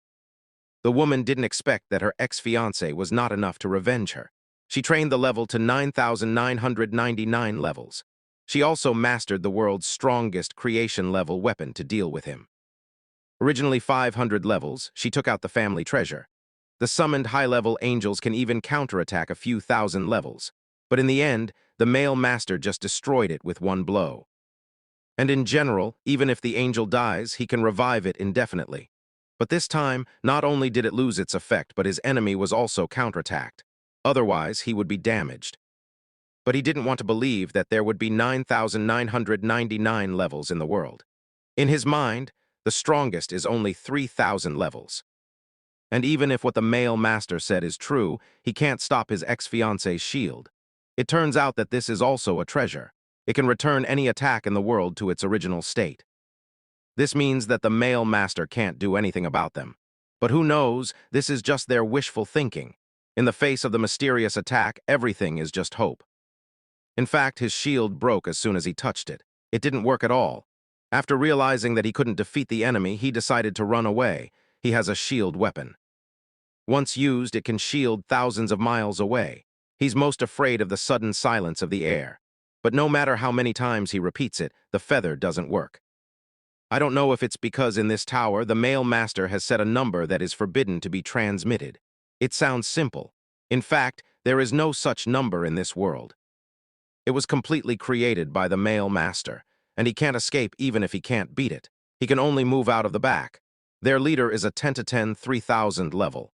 The woman didn't expect that her ex-fiancé was not enough to revenge her. She trained the level to 9,999 levels. She also mastered the world's strongest creation-level weapon to deal with him. Originally 500 levels, she took out the family treasure. The summoned high-level angels can even counterattack a few thousand levels. But in the end, the male master just destroyed it with 1 blow. And in general, even if the angel dies, he can revive it indefinitely. But this time, not only did it lose its effect, but his enemy was also counterattacked. Otherwise, he would be damaged. But he didn't want to believe that there would be 9,999 levels in the world. In his mind, the strongest is only 3,000 levels. And even if what the male master said is true, he can't stop his ex-fiancé's shield. It turns out that this is also a treasure. It can return any attack in the world to its original state. This means that the male master can't do anything about them. But who knows, this is just their wishful thinking. In the face of the mysterious attack, everything is just hope. In fact, his shield broke as soon as he touched it. It didn't work at all. After realizing that he couldn't defeat the enemy, he decided to run away. He has a shield weapon. Once used, it can shield thousands of miles away. He's most afraid of the sudden silence of the air. But no matter how many times he repeats it, the feather doesn't work. I don't know if it's because in this tower, the male master has set a number that is forbidden to be transmitted. It sounds simple. In fact, there is no such number in this world. It was completely created by the male master, and he can't escape even if he can't beat it. He can only move out of the back. Their leader is a 10 to 10, 3,000 level.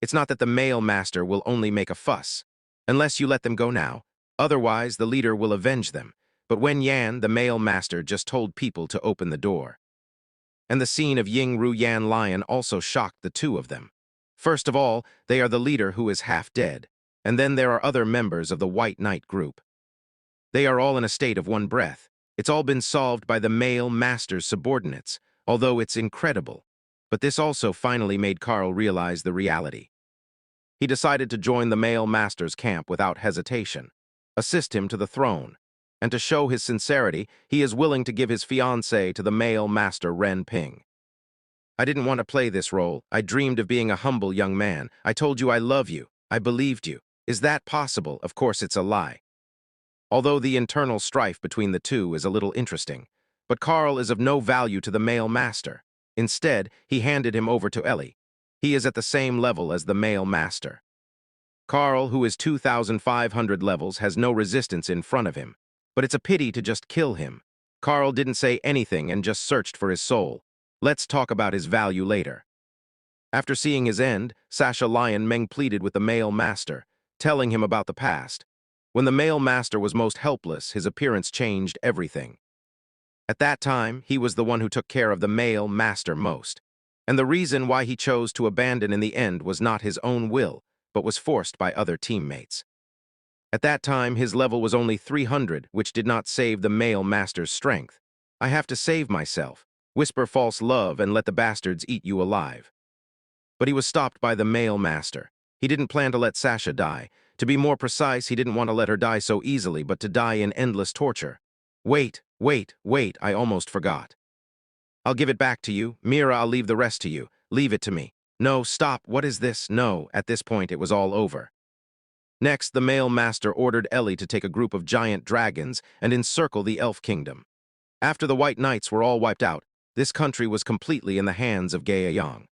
It's not that the male master will only make a fuss. Unless you let them go now. Otherwise, the leader will avenge them, But Wen Yan, the male master, just told people to open the door. And the scene of Ying Ru Yan Lion also shocked the two of them. First of all, they are the leader who is half dead, and then there are other members of the White Knight group. They are all in a state of one breath. It's all been solved by the male master's subordinates, although it's incredible. But this also finally made Carl realize the reality. He decided to join the male master's camp without hesitation, assist him to the throne, and to show his sincerity, he is willing to give his fiancée to the male master Ren Ping. I didn't want to play this role. I dreamed of being a humble young man. I told you I love you. I believed you. Is that possible? Of course it's a lie. Although the internal strife between the two is a little interesting, but Carl is of no value to the male master. Instead, he handed him over to Ellie. He is at the same level as the male master. Carl, who is 2,500 levels, has no resistance in front of him, but it's a pity to just kill him. Carl didn't say anything and just searched for his soul. Let's talk about his value later. After seeing his end, Sasha Lion Meng pleaded with the male master, telling him about the past. When the male master was most helpless, his appearance changed everything. At that time, he was the one who took care of the male master most. And the reason why he chose to abandon in the end was not his own will, but was forced by other teammates. At that time, his level was only 300, which did not save the male master's strength. I have to save myself. Whisper false love and let the bastards eat you alive. But he was stopped by the male master. He didn't plan to let Sasha die. To be more precise, he didn't want to let her die so easily, but to die in endless torture. Wait, I almost forgot. I'll give it back to you. Mira, I'll leave the rest to you. Leave it to me. No, stop, what is this? No, at this point it was all over. Next, the male master ordered Ellie to take a group of giant dragons and encircle the elf kingdom. After the White Knights were all wiped out, this country was completely in the hands of Gaeyang.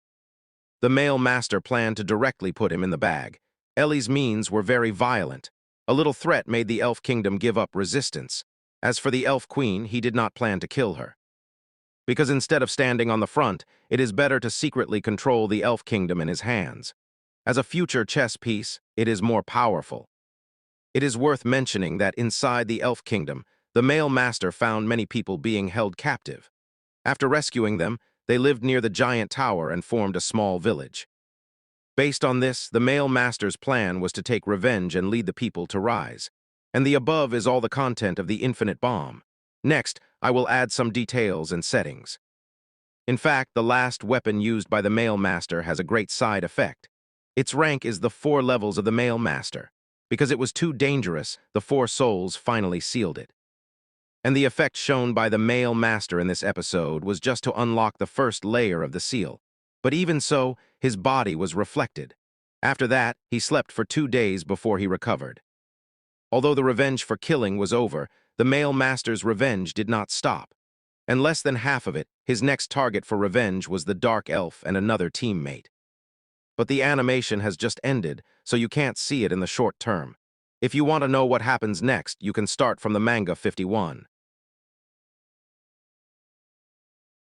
The male master planned to directly put him in the bag. Ellie's means were very violent. A little threat made the elf kingdom give up resistance. As for the elf queen, he did not plan to kill her. Because instead of standing on the front, it is better to secretly control the elf kingdom in his hands. As a future chess piece, it is more powerful. It is worth mentioning that inside the elf kingdom, the male master found many people being held captive. After rescuing them, they lived near the giant tower and formed a small village. Based on this, the male master's plan was to take revenge and lead the people to rise. And the above is all the content of the infinite bomb. Next, I will add some details and settings. In fact, the last weapon used by the male master has a great side effect. Its rank is the 4 levels of the male master. Because it was too dangerous, the 4 souls finally sealed it. And the effect shown by the male master in this episode was just to unlock the first layer of the seal. But even so, his body was reflected. After that, he slept for 2 days before he recovered. Although the revenge for killing was over, the male master's revenge did not stop. And less than half of it, his next target for revenge was the dark elf and another teammate. But the animation has just ended, so you can't see it in the short term. If you want to know what happens next, you can start from the manga 51.